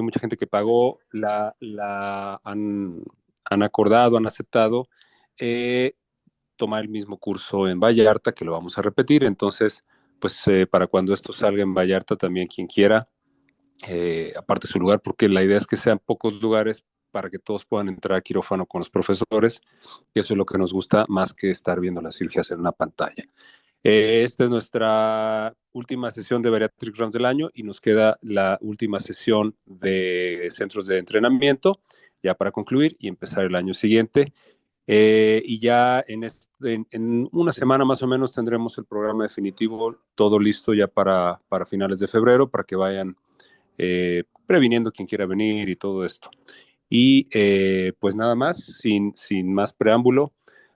mucha gente que pagó, han acordado, han aceptado eh, tomar el mismo curso en Vallarta, que lo vamos a repetir. Entonces, pues para cuando esto salga en Vallarta, también quien quiera, aparte su lugar, porque la idea es que sean pocos lugares para que todos puedan entrar a quirófano con los profesores, y eso es lo que nos gusta más que estar viendo las cirugías en una pantalla. Esta es nuestra última sesión de Bariatric Rounds del año y nos queda la última sesión de centros de entrenamiento ya para concluir y empezar el año siguiente. Y ya en una semana más o menos tendremos el programa definitivo, todo listo ya para finales de febrero, para que vayan previniendo quien quiera venir y todo esto. Y pues nada más, sin más preámbulo,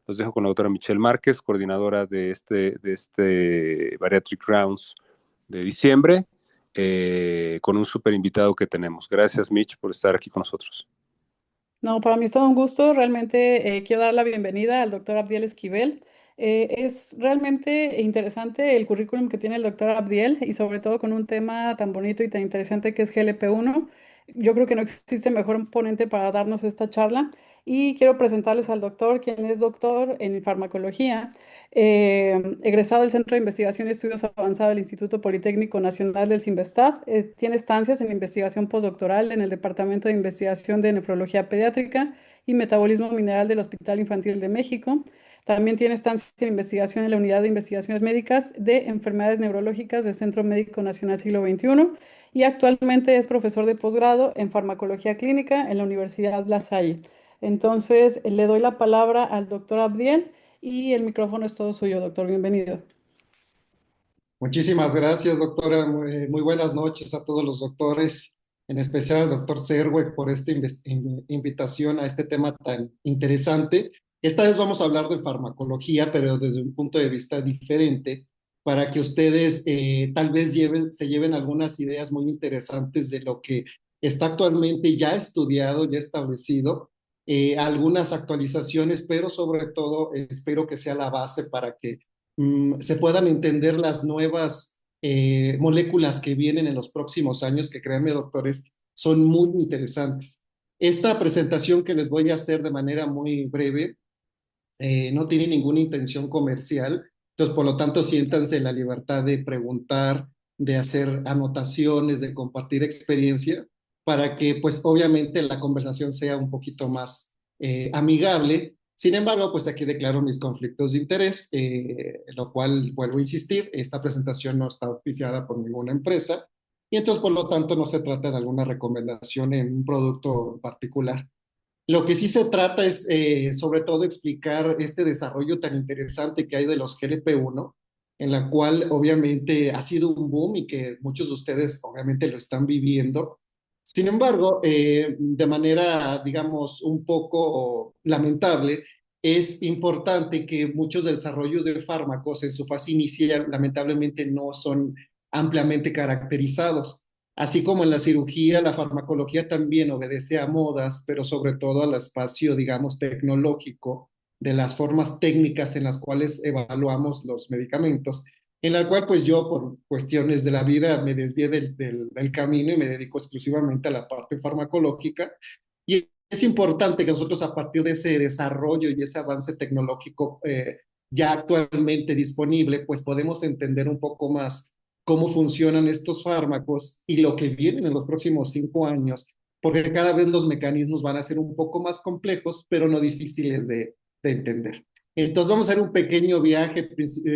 los dejo con la doctora Michelle Márquez, coordinadora de este Bariatric Rounds de diciembre, con un súper invitado que tenemos. Gracias, Mitch, por estar aquí con nosotros. No, para mí es todo un gusto. Realmente quiero dar la bienvenida al doctor Abdiel Esquivel. Es realmente interesante el currículum que tiene el doctor Abdiel y sobre todo con un tema tan bonito y tan interesante que es GLP-1. Yo creo que no existe mejor ponente para darnos esta charla y quiero presentarles al doctor, quien es doctor en farmacología, egresado del Centro de Investigación y Estudios Avanzados del Instituto Politécnico Nacional del CINVESTAB. Tiene estancias en investigación postdoctoral en el Departamento de Investigación de Nefrología Pediátrica y Metabolismo Mineral del Hospital Infantil de México. También tiene estancia en investigación en la Unidad de Investigaciones Médicas de Enfermedades Neurológicas del Centro Médico Nacional Siglo XXI y actualmente es profesor de posgrado en farmacología clínica en la Universidad La Salle. Entonces, le doy la palabra al doctor Abdiel y el micrófono es todo suyo, doctor. Bienvenido. Muchísimas gracias, doctora. Muy buenas noches a todos los doctores, en especial al doctor Serweg por esta invitación a este tema tan interesante. Esta vez vamos a hablar de farmacología, pero desde un punto de vista diferente, para que ustedes tal vez se lleven algunas ideas muy interesantes de lo que está actualmente ya estudiado, ya establecido, algunas actualizaciones, pero sobre todo espero que sea la base para que se puedan entender las nuevas moléculas que vienen en los próximos años, que créanme, doctores, son muy interesantes. Esta presentación que les voy a hacer de manera muy breve no tiene ninguna intención comercial, entonces por lo tanto siéntanse en la libertad de preguntar, de hacer anotaciones, de compartir experiencia, para que pues obviamente la conversación sea un poquito más amigable. Sin embargo, pues aquí declaro mis conflictos de interés, lo cual vuelvo a insistir, esta presentación no está auspiciada por ninguna empresa y entonces por lo tanto no se trata de alguna recomendación en un producto en particular. Lo que sí se trata es sobre todo explicar este desarrollo tan interesante que hay de los GLP-1, en la cual obviamente ha sido un boom y que muchos de ustedes obviamente lo están viviendo. Sin embargo, de manera, digamos, un poco lamentable, es importante que muchos desarrollos de fármacos en su fase inicial lamentablemente no son ampliamente caracterizados. Así como en la cirugía, la farmacología también obedece a modas, pero sobre todo al espacio, digamos, tecnológico de las formas técnicas en las cuales evaluamos los medicamentos, en la cual pues yo por cuestiones de la vida me desvié del camino y me dedico exclusivamente a la parte farmacológica. Y es importante que nosotros a partir de ese desarrollo y ese avance tecnológico ya actualmente disponible, pues podemos entender un poco más cómo funcionan estos fármacos y lo que viene en los próximos 5 años, porque cada vez los mecanismos van a ser un poco más complejos, pero no difíciles de entender. Entonces vamos a hacer un pequeño viaje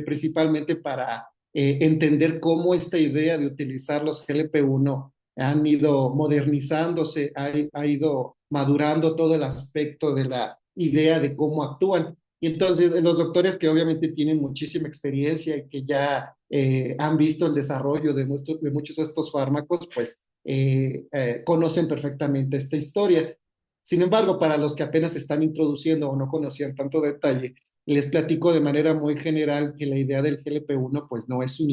principalmente para entender cómo esta idea de utilizar los GLP-1 han ido modernizándose, ha ido madurando todo el aspecto de la idea de cómo actúan. Y entonces los doctores que obviamente tienen muchísima experiencia y que ya han visto el desarrollo de muchos de estos fármacos, pues conocen perfectamente esta historia. Sin embargo, para los que apenas se están introduciendo o no conocían tanto detalle, les platico de manera muy general que la idea del GLP-1 pues no es una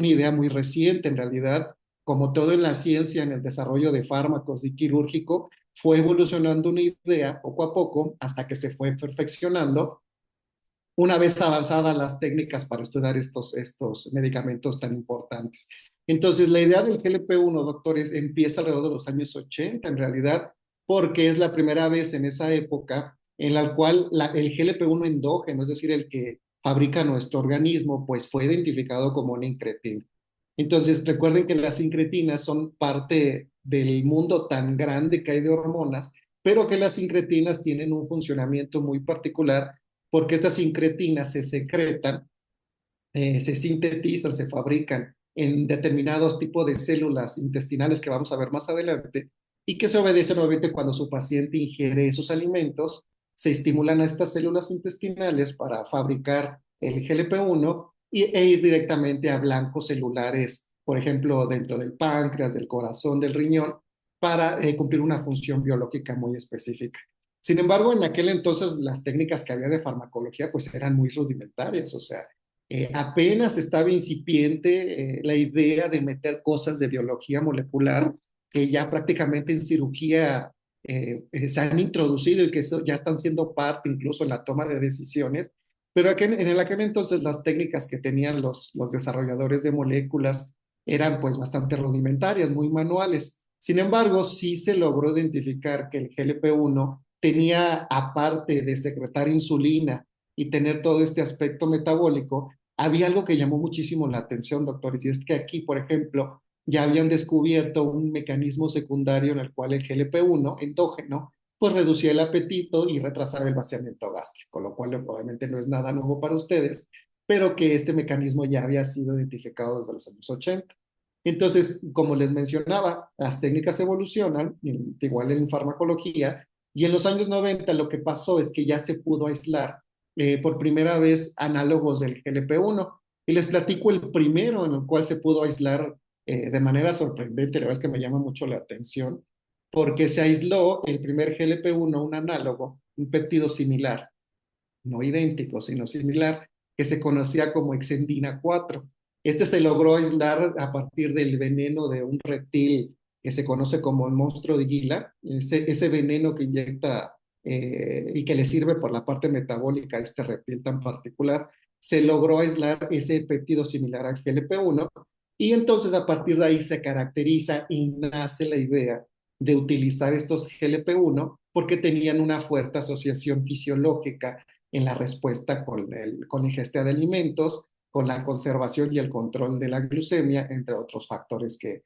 idea muy reciente. En realidad, como todo en la ciencia, en el desarrollo de fármacos y quirúrgico, fue evolucionando una idea poco a poco hasta que se fue perfeccionando una vez avanzadas las técnicas para estudiar estos medicamentos tan importantes. Entonces, la idea del GLP-1, doctores, empieza alrededor de los años 80, en realidad, porque es la primera vez en esa época en la cual el GLP-1 endógeno, es decir, el que fabrica nuestro organismo, pues fue identificado como una incretina. Entonces, recuerden que las incretinas son parte del mundo tan grande que hay de hormonas, pero que las incretinas tienen un funcionamiento muy particular porque estas incretinas se secretan, se sintetizan, se fabrican en determinados tipos de células intestinales que vamos a ver más adelante y que se obedecen nuevamente cuando su paciente ingiere esos alimentos, se estimulan a estas células intestinales para fabricar el GLP-1 e ir directamente a blancos celulares, por ejemplo, dentro del páncreas, del corazón, del riñón, para cumplir una función biológica muy específica. Sin embargo, en aquel entonces las técnicas que había de farmacología pues eran muy rudimentarias, o sea, apenas estaba incipiente la idea de meter cosas de biología molecular que ya prácticamente en cirugía se han introducido y que ya están siendo parte incluso en la toma de decisiones, pero en aquel entonces las técnicas que tenían los desarrolladores de moléculas eran pues bastante rudimentarias, muy manuales. Sin embargo, sí se logró identificar que el GLP-1 tenía, aparte de secretar insulina y tener todo este aspecto metabólico, había algo que llamó muchísimo la atención, doctores, y es que aquí, por ejemplo, ya habían descubierto un mecanismo secundario en el cual el GLP-1 endógeno pues reducía el apetito y retrasaba el vaciamiento gástrico, lo cual obviamente no es nada nuevo para ustedes, pero que este mecanismo ya había sido identificado desde los años 80. Entonces, como les mencionaba, las técnicas evolucionan, igual en farmacología, y en los años 90 lo que pasó es que ya se pudo aislar por primera vez análogos del GLP-1. Y les platico el primero en el cual se pudo aislar de manera sorprendente, la verdad es que me llama mucho la atención, porque se aisló el primer GLP-1, un análogo, un péptido similar, no idéntico, sino similar, que se conocía como exendina 4. Este se logró aislar a partir del veneno de un reptil que se conoce como el monstruo de Gila, ese veneno que inyecta y que le sirve por la parte metabólica a este reptil tan particular, se logró aislar ese péptido similar al GLP-1 y entonces a partir de ahí se caracteriza y nace la idea de utilizar estos GLP-1 porque tenían una fuerte asociación fisiológica en la respuesta con la ingesta de alimentos, con la conservación y el control de la glucemia, entre otros factores que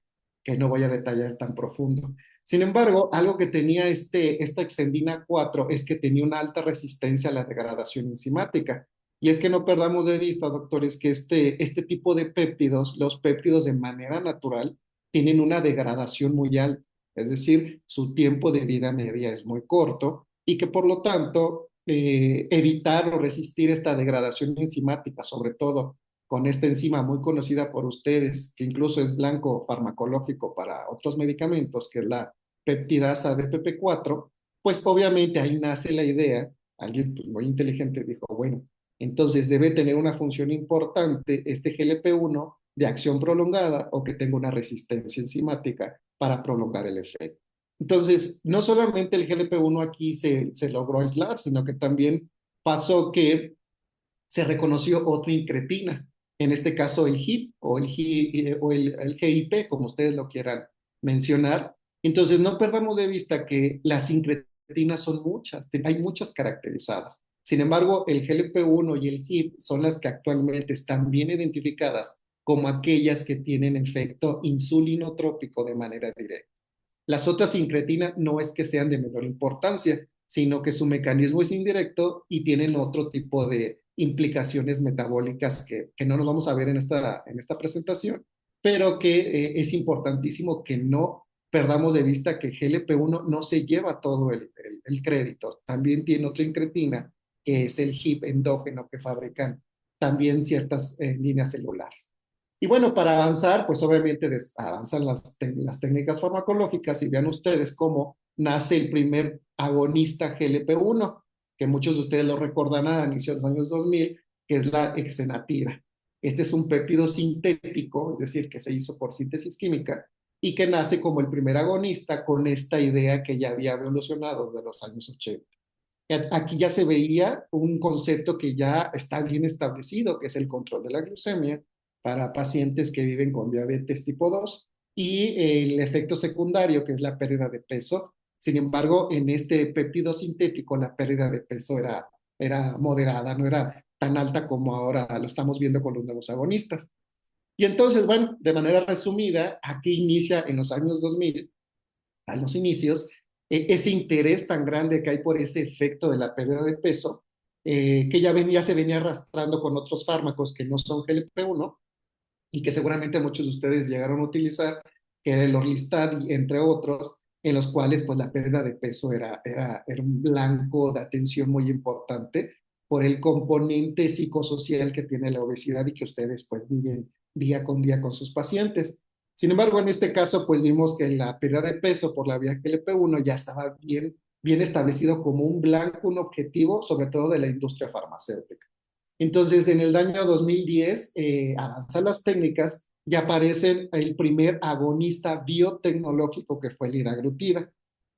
no voy a detallar tan profundo. Sin embargo, algo que tenía esta exendina 4 es que tenía una alta resistencia a la degradación enzimática. Y es que no perdamos de vista, doctores, que este tipo de péptidos, los péptidos de manera natural, tienen una degradación muy alta. Es decir, su tiempo de vida media es muy corto y que por lo tanto evitar o resistir esta degradación enzimática, sobre todo con esta enzima muy conocida por ustedes, que incluso es blanco farmacológico para otros medicamentos, que es la peptidasa de PP4, pues obviamente ahí nace la idea, alguien pues, muy inteligente dijo, bueno, entonces debe tener una función importante este GLP-1 de acción prolongada o que tenga una resistencia enzimática para prolongar el efecto. Entonces, no solamente el GLP-1 aquí se logró aislar, sino que también pasó que se reconoció otra incretina, en este caso el HIP o el GIP, como ustedes lo quieran mencionar. Entonces, no perdamos de vista que las incretinas son muchas, hay muchas caracterizadas. Sin embargo, el GLP-1 y el HIP son las que actualmente están bien identificadas como aquellas que tienen efecto insulinotrópico de manera directa. Las otras incretinas no es que sean de menor importancia, sino que su mecanismo es indirecto y tienen otro tipo de implicaciones metabólicas que no nos vamos a ver en esta presentación, pero que es importantísimo que no perdamos de vista que GLP-1 no se lleva todo el crédito. También tiene otra incretina, que es el HIP endógeno que fabrican también ciertas líneas celulares. Y bueno, para avanzar, pues obviamente avanzan las técnicas farmacológicas y vean ustedes cómo nace el primer agonista GLP-1, que muchos de ustedes lo recordarán a inicios de los años 2000, que es la exenatira. Este es un péptido sintético, es decir, que se hizo por síntesis química y que nace como el primer agonista con esta idea que ya había evolucionado de los años 80. Aquí ya se veía un concepto que ya está bien establecido, que es el control de la glucemia, para pacientes que viven con diabetes tipo 2 y el efecto secundario, que es la pérdida de peso. Sin embargo, en este péptido sintético la pérdida de peso era moderada, no era tan alta como ahora lo estamos viendo con los nuevos agonistas. Y entonces, bueno, de manera resumida, aquí inicia en los años 2000, a los inicios, ese interés tan grande que hay por ese efecto de la pérdida de peso, que ya se venía arrastrando con otros fármacos que no son GLP-1 y que seguramente muchos de ustedes llegaron a utilizar, que era el Orlistat, entre otros, en los cuales pues la pérdida de peso era un blanco de atención muy importante por el componente psicosocial que tiene la obesidad y que ustedes pues viven día con día con sus pacientes. Sin embargo, en este caso, pues vimos que la pérdida de peso por la vía GLP-1 ya estaba bien establecido como un blanco, un objetivo, sobre todo de la industria farmacéutica. Entonces, en el año 2010, avanzan las técnicas y aparece el primer agonista biotecnológico que fue el liraglutida.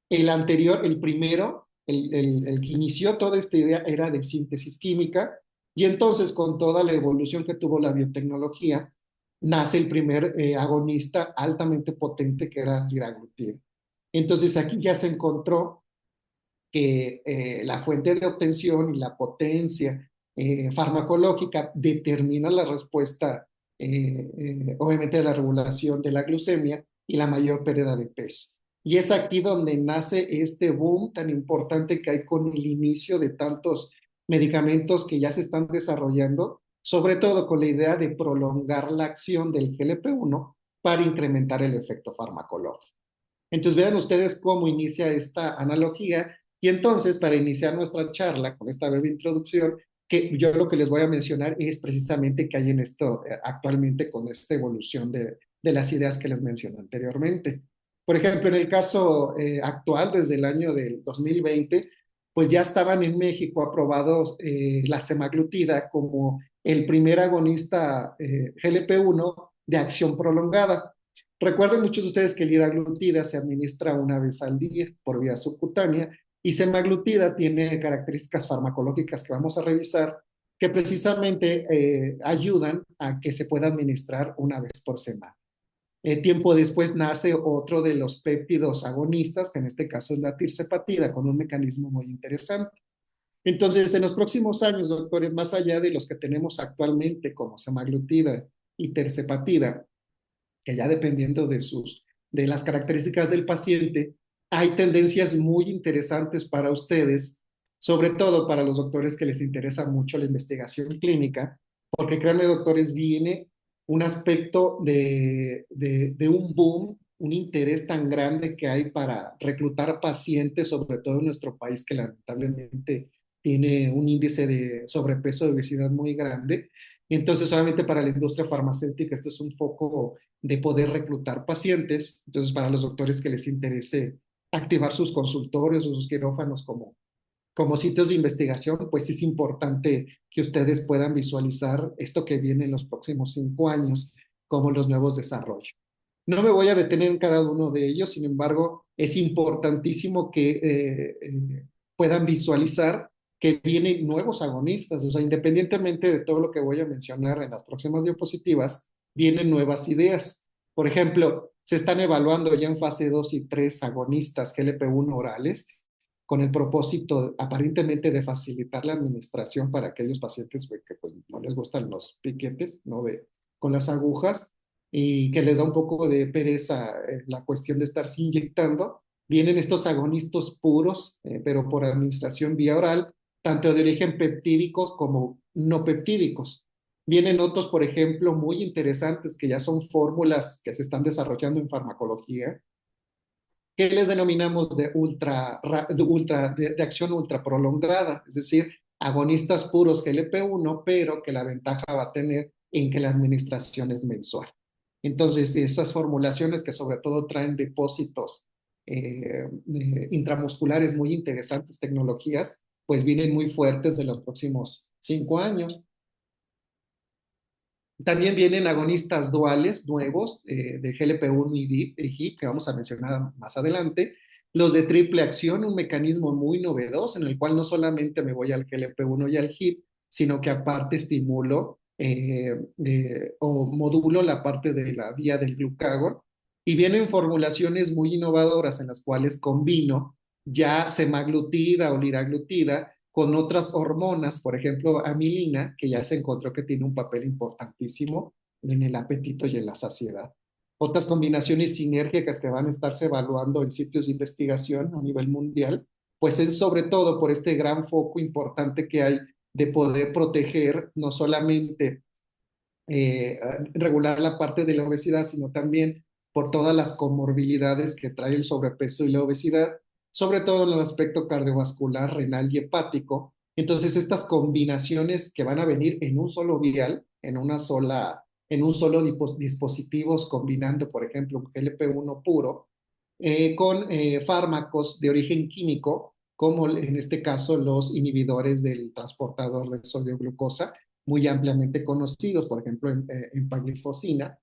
El anterior, el primero, el que inició toda esta idea era de síntesis química y entonces con toda la evolución que tuvo la biotecnología, nace el primer agonista altamente potente que era liraglutida. Entonces aquí ya se encontró que la fuente de obtención y la potencia farmacológica determina la respuesta, obviamente, de la regulación de la glucemia y la mayor pérdida de peso. Y es aquí donde nace este boom tan importante que hay con el inicio de tantos medicamentos que ya se están desarrollando, sobre todo con la idea de prolongar la acción del GLP-1 para incrementar el efecto farmacológico. Entonces vean ustedes cómo inicia esta analogía y entonces para iniciar nuestra charla con esta breve introducción, que yo lo que les voy a mencionar es precisamente que hay en esto actualmente con esta evolución de las ideas que les mencioné anteriormente. Por ejemplo, en el caso actual, desde el año del 2020, pues ya estaban en México aprobados la semaglutida como el primer agonista GLP-1 de acción prolongada. Recuerden muchos de ustedes que el liraglutida se administra una vez al día por vía subcutánea y semaglutida tiene características farmacológicas que vamos a revisar que precisamente ayudan a que se pueda administrar una vez por semana. Tiempo después nace otro de los péptidos agonistas, que en este caso es la tirzepatida, con un mecanismo muy interesante. Entonces, en los próximos años, doctores, más allá de los que tenemos actualmente como semaglutida y tirzepatida, que ya dependiendo de las características del paciente, hay tendencias muy interesantes para ustedes, sobre todo para los doctores que les interesa mucho la investigación clínica, porque créanme, doctores, viene un aspecto de un boom, un interés tan grande que hay para reclutar pacientes, sobre todo en nuestro país, que lamentablemente tiene un índice de sobrepeso y obesidad muy grande. Y entonces, obviamente, para la industria farmacéutica, esto es un foco de poder reclutar pacientes. Entonces, para los doctores que les interese activar sus consultorios o sus quirófanos como sitios de investigación, pues es importante que ustedes puedan visualizar esto que viene en los próximos 5 años como los nuevos desarrollos. No me voy a detener en cada uno de ellos, sin embargo, es importantísimo que puedan visualizar que vienen nuevos agonistas, o sea, independientemente de todo lo que voy a mencionar en las próximas diapositivas, vienen nuevas ideas. Por ejemplo, se están evaluando ya en fase 2 y 3 agonistas GLP-1 orales con el propósito aparentemente de facilitar la administración para aquellos pacientes que pues, no les gustan los piquetes, ¿no? Con las agujas y que les da un poco de pereza la cuestión de estarse inyectando. Vienen estos agonistas puros, pero por administración vía oral, tanto de origen peptídicos como no peptídicos. Vienen otros, por ejemplo, muy interesantes que ya son fórmulas que se están desarrollando en farmacología, que les denominamos de acción ultra prolongada, es decir, agonistas puros GLP-1, pero que la ventaja va a tener en que la administración es mensual. Entonces, esas formulaciones que sobre todo traen depósitos intramusculares muy interesantes, tecnologías, pues vienen muy fuertes de los próximos 5 años. También vienen agonistas duales nuevos de GLP-1 y HIP, que vamos a mencionar más adelante. Los de triple acción, un mecanismo muy novedoso en el cual no solamente me voy al GLP-1 y al HIP, sino que aparte estimulo o modulo la parte de la vía del glucagón y vienen formulaciones muy innovadoras en las cuales combino ya semaglutida o liraglutida con otras hormonas, por ejemplo, amilina, que ya se encontró que tiene un papel importantísimo en el apetito y en la saciedad. Otras combinaciones sinérgicas que van a estarse evaluando en sitios de investigación a nivel mundial, pues es sobre todo por este gran foco importante que hay de poder proteger no solamente regular la parte de la obesidad, sino también por todas las comorbilidades que trae el sobrepeso y la obesidad, sobre todo en el aspecto cardiovascular, renal y hepático. Entonces, estas combinaciones que van a venir en un solo vial, en un solo dispositivos, combinando, por ejemplo, un GLP-1 puro, con fármacos de origen químico, como en este caso los inhibidores del transportador de sodio glucosa, muy ampliamente conocidos, por ejemplo, empaglifosina,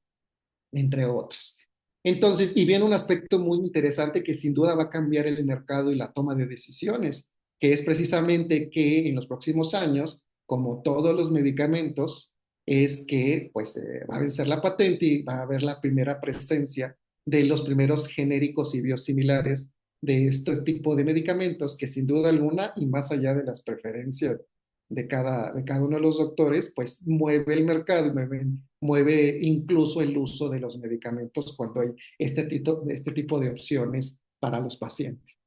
entre otros. Entonces, y viene un aspecto muy interesante que sin duda va a cambiar el mercado y la toma de decisiones, que es precisamente que en los próximos años, como todos los medicamentos, es que pues va a vencer la patente y va a haber la primera presencia de los primeros genéricos y biosimilares de este tipo de medicamentos que sin duda alguna y más allá de las preferencias de cada uno de los doctores, pues mueve el mercado y mueve incluso el uso de los medicamentos cuando hay este tipo de opciones para los pacientes.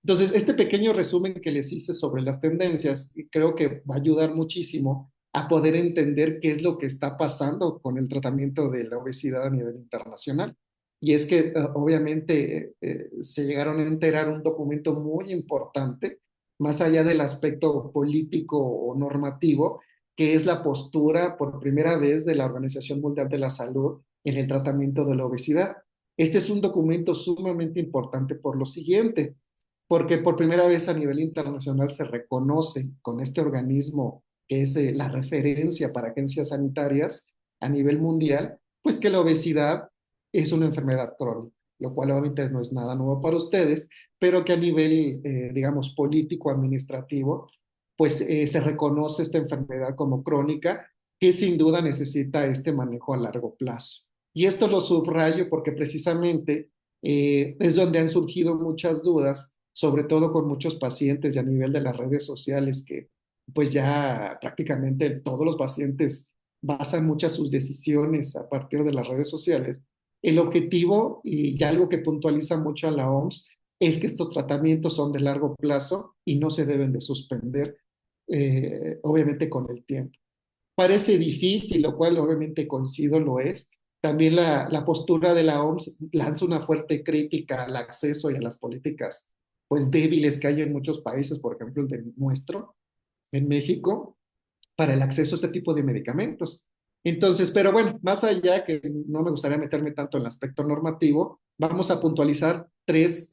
Entonces, este pequeño resumen que les hice sobre las tendencias, creo que va a ayudar muchísimo a poder entender qué es lo que está pasando con el tratamiento de la obesidad a nivel internacional. Y es que obviamente se llegaron a enterar un documento muy importante, más allá del aspecto político o normativo, que es la postura por primera vez de la Organización Mundial de la Salud en el tratamiento de la obesidad. Este es un documento sumamente importante por lo siguiente, porque por primera vez a nivel internacional se reconoce con este organismo que es la referencia para agencias sanitarias a nivel mundial, pues que la obesidad es una enfermedad crónica, lo cual obviamente no es nada nuevo para ustedes, pero que a nivel, digamos, político-administrativo, pues se reconoce esta enfermedad como crónica que sin duda necesita este manejo a largo plazo. Y esto lo subrayo porque precisamente es donde han surgido muchas dudas, sobre todo con muchos pacientes y a nivel de las redes sociales, que pues ya prácticamente todos los pacientes basan muchas sus decisiones a partir de las redes sociales. El objetivo y algo que puntualiza mucho a la OMS es que estos tratamientos son de largo plazo y no se deben de suspender, obviamente con el tiempo. Parece difícil, lo cual obviamente coincido, lo es. También la postura de la OMS lanza una fuerte crítica al acceso y a las políticas pues débiles que hay en muchos países, por ejemplo el de nuestro, en México, para el acceso a este tipo de medicamentos. Entonces, pero bueno, más allá que no me gustaría meterme tanto en el aspecto normativo, vamos a puntualizar tres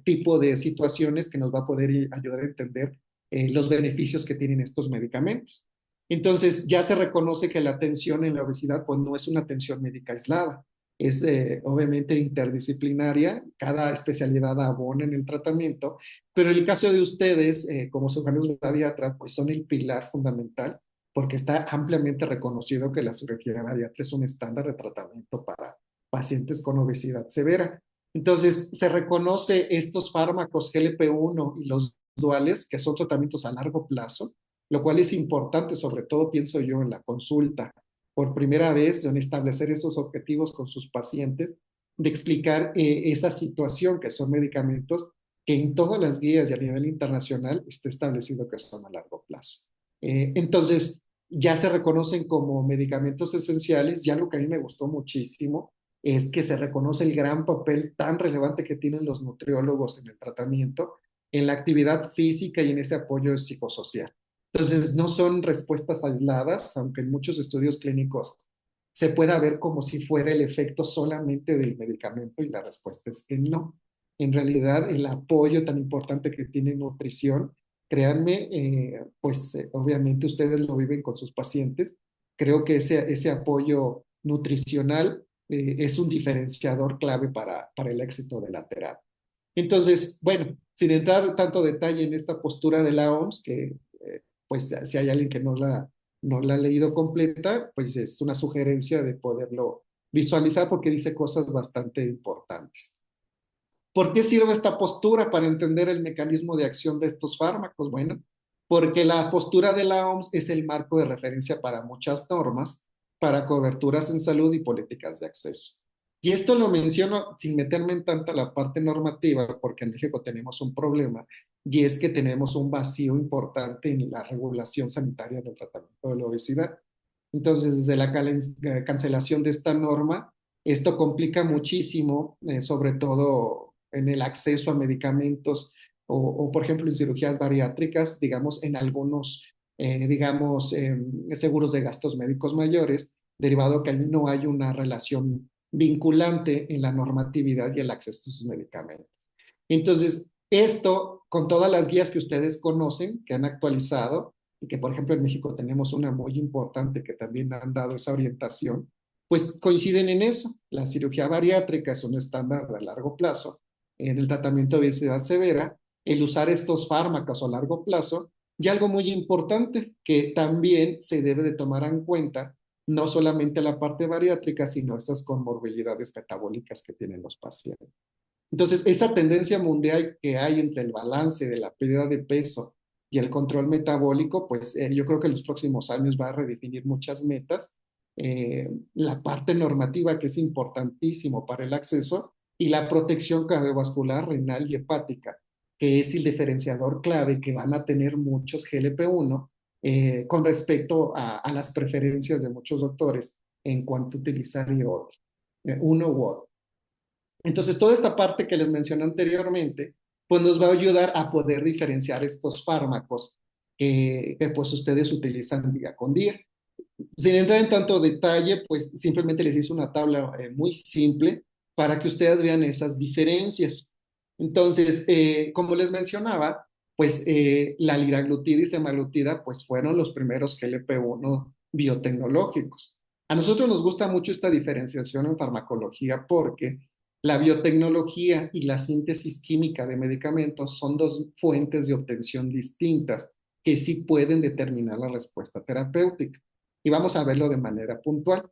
tipos de situaciones que nos va a poder ayudar a entender los beneficios que tienen estos medicamentos. Entonces, ya se reconoce que la atención en la obesidad pues no es una atención médica aislada, es obviamente interdisciplinaria, cada especialidad abona en el tratamiento, pero en el caso de ustedes, como cirujanos bariatras, pues son el pilar fundamental porque está ampliamente reconocido que la cirugía bariátrica es un estándar de tratamiento para pacientes con obesidad severa. Entonces, se reconoce estos fármacos GLP-1 y los duales, que son tratamientos a largo plazo, lo cual es importante, sobre todo pienso yo en la consulta, por primera vez en establecer esos objetivos con sus pacientes, de explicar esa situación que son medicamentos que en todas las guías y a nivel internacional está establecido que son a largo plazo. Entonces, ya se reconocen como medicamentos esenciales, ya lo que a mí me gustó muchísimo es que se reconoce el gran papel tan relevante que tienen los nutriólogos en el tratamiento, en la actividad física y en ese apoyo psicosocial. Entonces, no son respuestas aisladas, aunque en muchos estudios clínicos se pueda ver como si fuera el efecto solamente del medicamento y la respuesta es que no. En realidad, el apoyo tan importante que tiene nutrición, créanme, pues obviamente ustedes lo viven con sus pacientes. Creo que ese apoyo nutricional es un diferenciador clave para el éxito de la terapia. Entonces, bueno, sin entrar tanto detalle en esta postura de la OMS, que pues si hay alguien que no la no la he leído completa, pues es una sugerencia de poderlo visualizar porque dice cosas bastante importantes. ¿Por qué sirve esta postura para entender el mecanismo de acción de estos fármacos? Bueno, porque la postura de la OMS es el marco de referencia para muchas normas, para coberturas en salud y políticas de acceso. Y esto lo menciono sin meterme en tanta la parte normativa, porque en México tenemos un problema, y es que tenemos un vacío importante en la regulación sanitaria del tratamiento de la obesidad. Entonces, desde la cancelación de esta norma, esto complica muchísimo, sobre todo en el acceso a medicamentos o, por ejemplo, en cirugías bariátricas, digamos, en algunos, seguros de gastos médicos mayores, derivado que ahí no hay una relación vinculante en la normatividad y el acceso a sus medicamentos. Entonces, esto, con todas las guías que ustedes conocen, que han actualizado, y que, por ejemplo, en México tenemos una muy importante que también han dado esa orientación, pues coinciden en eso. La cirugía bariátrica es un estándar a largo plazo en el tratamiento de obesidad severa, el usar estos fármacos a largo plazo, y algo muy importante que también se debe de tomar en cuenta, no solamente la parte bariátrica, sino estas comorbilidades metabólicas que tienen los pacientes. Entonces, esa tendencia mundial que hay entre el balance de la pérdida de peso y el control metabólico, pues yo creo que en los próximos años va a redefinir muchas metas. La parte normativa, que es importantísimo para el acceso, y la protección cardiovascular, renal y hepática, que es el diferenciador clave que van a tener muchos GLP-1 con respecto a las preferencias de muchos doctores en cuanto a utilizar uno u otro. Entonces, toda esta parte que les mencioné anteriormente, pues nos va a ayudar a poder diferenciar estos fármacos que pues ustedes utilizan día con día. Sin entrar en tanto detalle, pues simplemente les hice una tabla muy simple para que ustedes vean esas diferencias. Entonces, como les mencionaba, pues la liraglutida y semaglutida pues fueron los primeros GLP-1 biotecnológicos. A nosotros nos gusta mucho esta diferenciación en farmacología porque la biotecnología y la síntesis química de medicamentos son dos fuentes de obtención distintas que sí pueden determinar la respuesta terapéutica. Y vamos a verlo de manera puntual.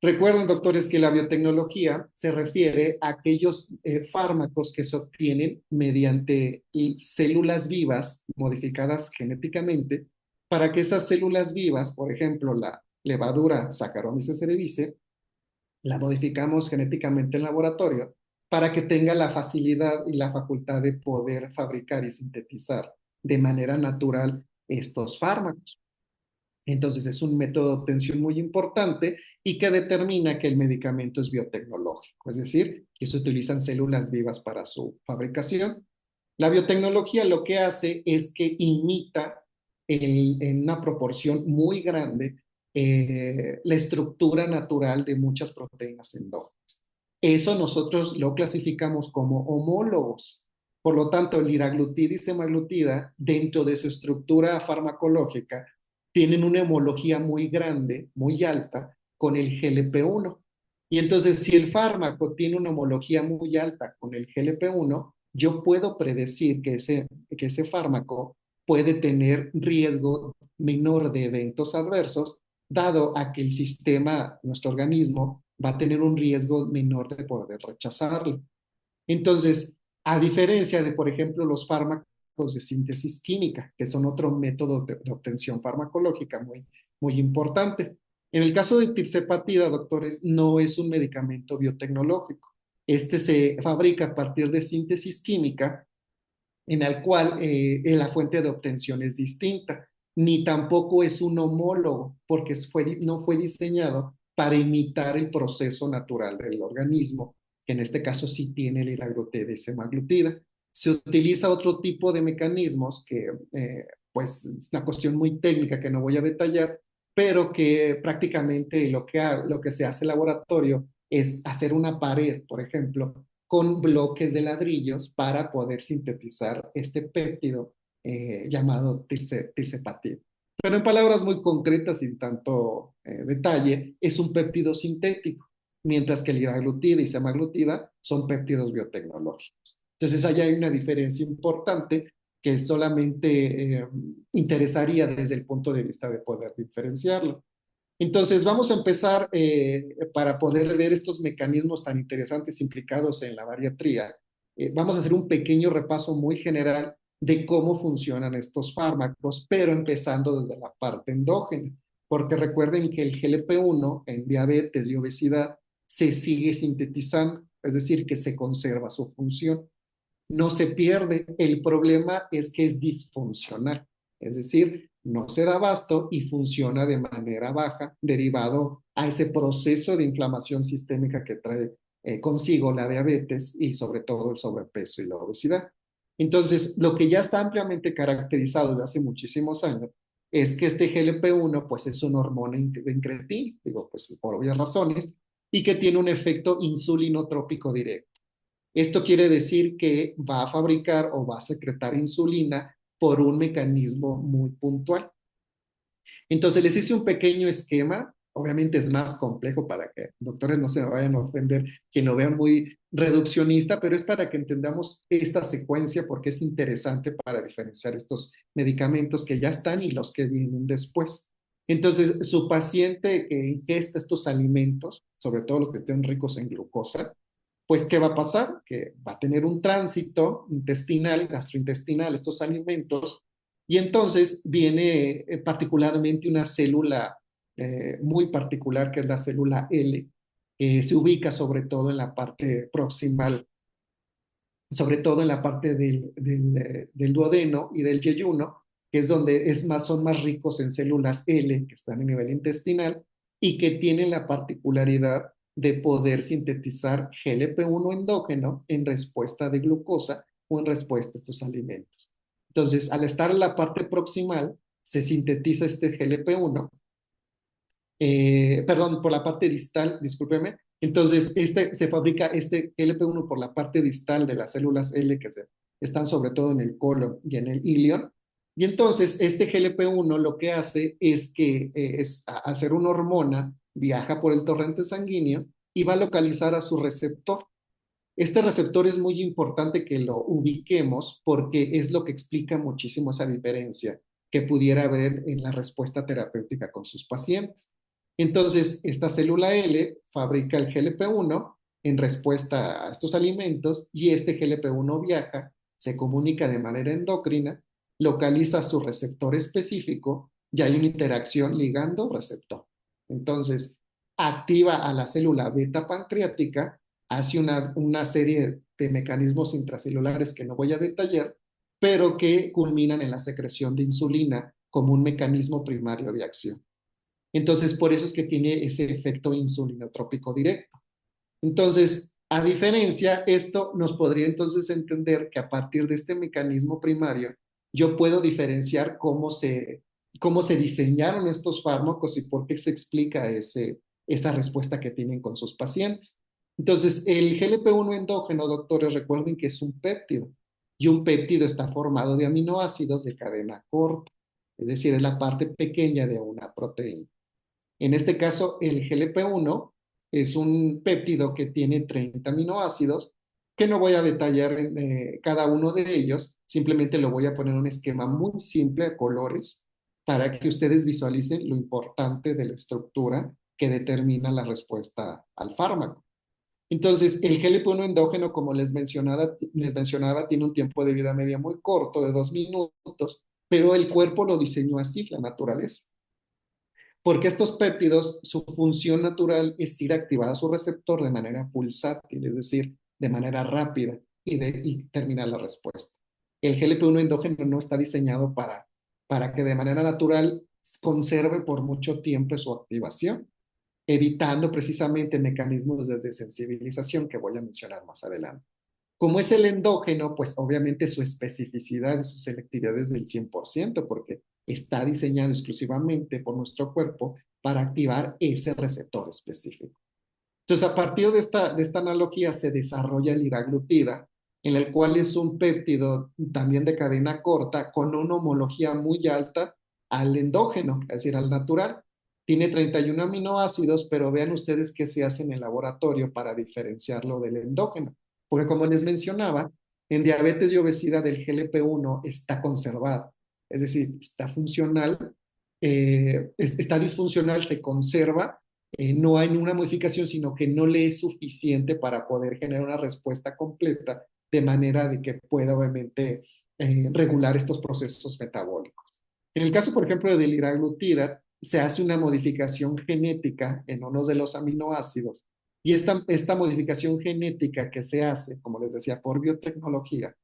Recuerden, doctores, que la biotecnología se refiere a aquellos fármacos que se obtienen mediante células vivas modificadas genéticamente para que esas células vivas, por ejemplo, la levadura Saccharomyces cerevisiae, la modificamos genéticamente en laboratorio para que tenga la facilidad y la facultad de poder fabricar y sintetizar de manera natural estos fármacos. Entonces es un método de obtención muy importante y que determina que el medicamento es biotecnológico, es decir, que se utilizan células vivas para su fabricación. La biotecnología lo que hace es que imita en una proporción muy grande la estructura natural de muchas proteínas endógenas. Eso nosotros lo clasificamos como homólogos. Por lo tanto, liraglutida y semaglutida, dentro de su estructura farmacológica, tienen una homología muy grande, muy alta, con el GLP-1. Y entonces, si el fármaco tiene una homología muy alta con el GLP-1, yo puedo predecir que ese fármaco puede tener riesgo menor de eventos adversos, dado a que el sistema, nuestro organismo, va a tener un riesgo menor de poder rechazarlo. Entonces, a diferencia de, por ejemplo, los fármacos de síntesis química, que son otro método de obtención farmacológica muy importante. En el caso de tirzepatida, doctores, no es un medicamento biotecnológico. Este se fabrica a partir de síntesis química, en el cual la fuente de obtención es distinta, ni tampoco es un homólogo, porque no fue diseñado para imitar el proceso natural del organismo, que en este caso sí tiene liraglutida y semaglutida. Se utiliza otro tipo de mecanismos que, pues, es una cuestión muy técnica que no voy a detallar, pero que prácticamente lo que se hace en laboratorio es hacer una pared, por ejemplo, con bloques de ladrillos para poder sintetizar este péptido llamado tirzepatida. Pero en palabras muy concretas, sin tanto detalle, es un péptido sintético, mientras que liraglutida y semaglutida son péptidos biotecnológicos. Entonces, allá hay una diferencia importante que solamente interesaría desde el punto de vista de poder diferenciarlo. Entonces, vamos a empezar para poder ver estos mecanismos tan interesantes implicados en la bariatría. Vamos a hacer un pequeño repaso muy general de cómo funcionan estos fármacos, pero empezando desde la parte endógena, porque recuerden que el GLP-1 en diabetes y obesidad se sigue sintetizando, es decir, que se conserva su función, no se pierde. El problema es que es disfuncional, es decir, no se da abasto y funciona de manera baja, derivado a ese proceso de inflamación sistémica que trae consigo la diabetes y sobre todo el sobrepeso y la obesidad. Entonces, lo que ya está ampliamente caracterizado desde hace muchísimos años es que este GLP-1 pues es una hormona de incretina, digo, pues por obvias razones, y que tiene un efecto insulinotrópico directo. Esto quiere decir que va a fabricar o va a secretar insulina por un mecanismo muy puntual. Entonces les hice un pequeño esquema, obviamente es más complejo para que doctores no se vayan a ofender, quien lo vean muy reduccionista, pero es para que entendamos esta secuencia porque es interesante para diferenciar estos medicamentos que ya están y los que vienen después. Entonces, su paciente que ingesta estos alimentos, sobre todo los que estén ricos en glucosa, pues, ¿qué va a pasar? Que va a tener un tránsito intestinal, gastrointestinal, estos alimentos, y entonces viene particularmente una célula muy particular, que es la célula L, que se ubica sobre todo en la parte proximal, sobre todo en la parte del duodeno y del yeyuno, que es donde son más ricos en células L, que están a nivel intestinal, y que tienen la particularidad de poder sintetizar GLP-1 endógeno en respuesta de glucosa o en respuesta a estos alimentos. Entonces, al estar en la parte proximal, se sintetiza este GLP-1, perdón, por la parte distal, discúlpeme. Entonces, se fabrica este GLP-1 por la parte distal de las células L que están sobre todo en el colon y en el ilion. Y entonces, este GLP-1 lo que hace es que, al ser una hormona, viaja por el torrente sanguíneo y va a localizar a su receptor. Este receptor es muy importante que lo ubiquemos porque es lo que explica muchísimo esa diferencia que pudiera haber en la respuesta terapéutica con sus pacientes. Entonces, esta célula L fabrica el GLP-1 en respuesta a estos alimentos y este GLP-1 viaja, se comunica de manera endocrina, localiza su receptor específico y hay una interacción ligando-receptor. Entonces, activa a la célula beta pancreática, hace una serie de mecanismos intracelulares que no voy a detallar, pero que culminan en la secreción de insulina como un mecanismo primario de acción. Entonces, por eso es que tiene ese efecto insulinotrópico directo. Entonces, a diferencia, esto nos podría entonces entender que a partir de este mecanismo primario, yo puedo diferenciar cómo se diseñaron estos fármacos y por qué se explica esa respuesta que tienen con sus pacientes. Entonces, el GLP-1 endógeno, doctores, recuerden que es un péptido y un péptido está formado de aminoácidos de cadena corta, es decir, es la parte pequeña de una proteína. En este caso, el GLP-1 es un péptido que tiene 30 aminoácidos, que no voy a detallar cada uno de ellos, simplemente lo voy a poner en un esquema muy simple a colores para que ustedes visualicen lo importante de la estructura que determina la respuesta al fármaco. Entonces, el GLP-1 endógeno, como les mencionaba, tiene un tiempo de vida media muy corto, de 2 minutos, pero el cuerpo lo diseñó así, la naturaleza. Porque estos péptidos, su función natural es ir a activar a su receptor de manera pulsátil, es decir, de manera rápida y terminar la respuesta. El GLP-1 endógeno no está diseñado para que de manera natural conserve por mucho tiempo su activación, evitando precisamente mecanismos de desensibilización que voy a mencionar más adelante. Como es el endógeno, pues obviamente su especificidad y su selectividad es del 100%, porque está diseñado exclusivamente por nuestro cuerpo para activar ese receptor específico. Entonces, a partir de esta analogía se desarrolla el liraglutida, en el cual es un péptido también de cadena corta con una homología muy alta al endógeno, es decir, al natural. Tiene 31 aminoácidos, pero vean ustedes qué se hace en el laboratorio para diferenciarlo del endógeno. Porque como les mencionaba, En diabetes y obesidad el GLP-1 está conservado, es decir, está funcional, está disfuncional, se conserva, no hay ninguna modificación, sino que no le es suficiente para poder generar una respuesta completa de manera de que pueda obviamente regular estos procesos metabólicos. En el caso, por ejemplo, de liraglutida, se hace una modificación genética en uno de los aminoácidos y esta modificación genética que se hace, como les decía, por biotecnología,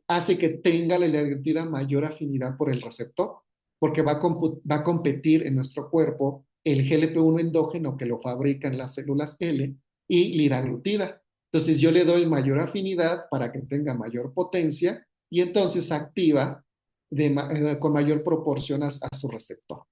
hace que tenga la liraglutida mayor afinidad por el receptor, porque va a competir en nuestro cuerpo el GLP-1 endógeno que lo fabrican las células L y liraglutida. Entonces yo le doy mayor afinidad para que tenga mayor potencia y entonces activa con mayor proporción a su receptor.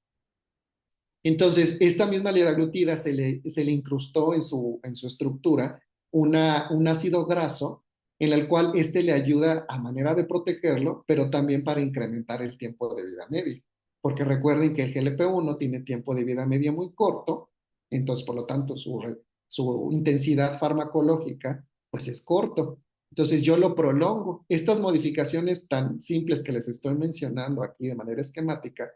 Entonces, esta misma liraglutida se le incrustó en su estructura un ácido graso en el cual este le ayuda a manera de protegerlo, pero también para incrementar el tiempo de vida media. Porque recuerden que el GLP-1 tiene tiempo de vida media muy corto, entonces por lo tanto su intensidad farmacológica pues es corto. Entonces yo lo prolongo. Estas modificaciones tan simples que les estoy mencionando aquí de manera esquemática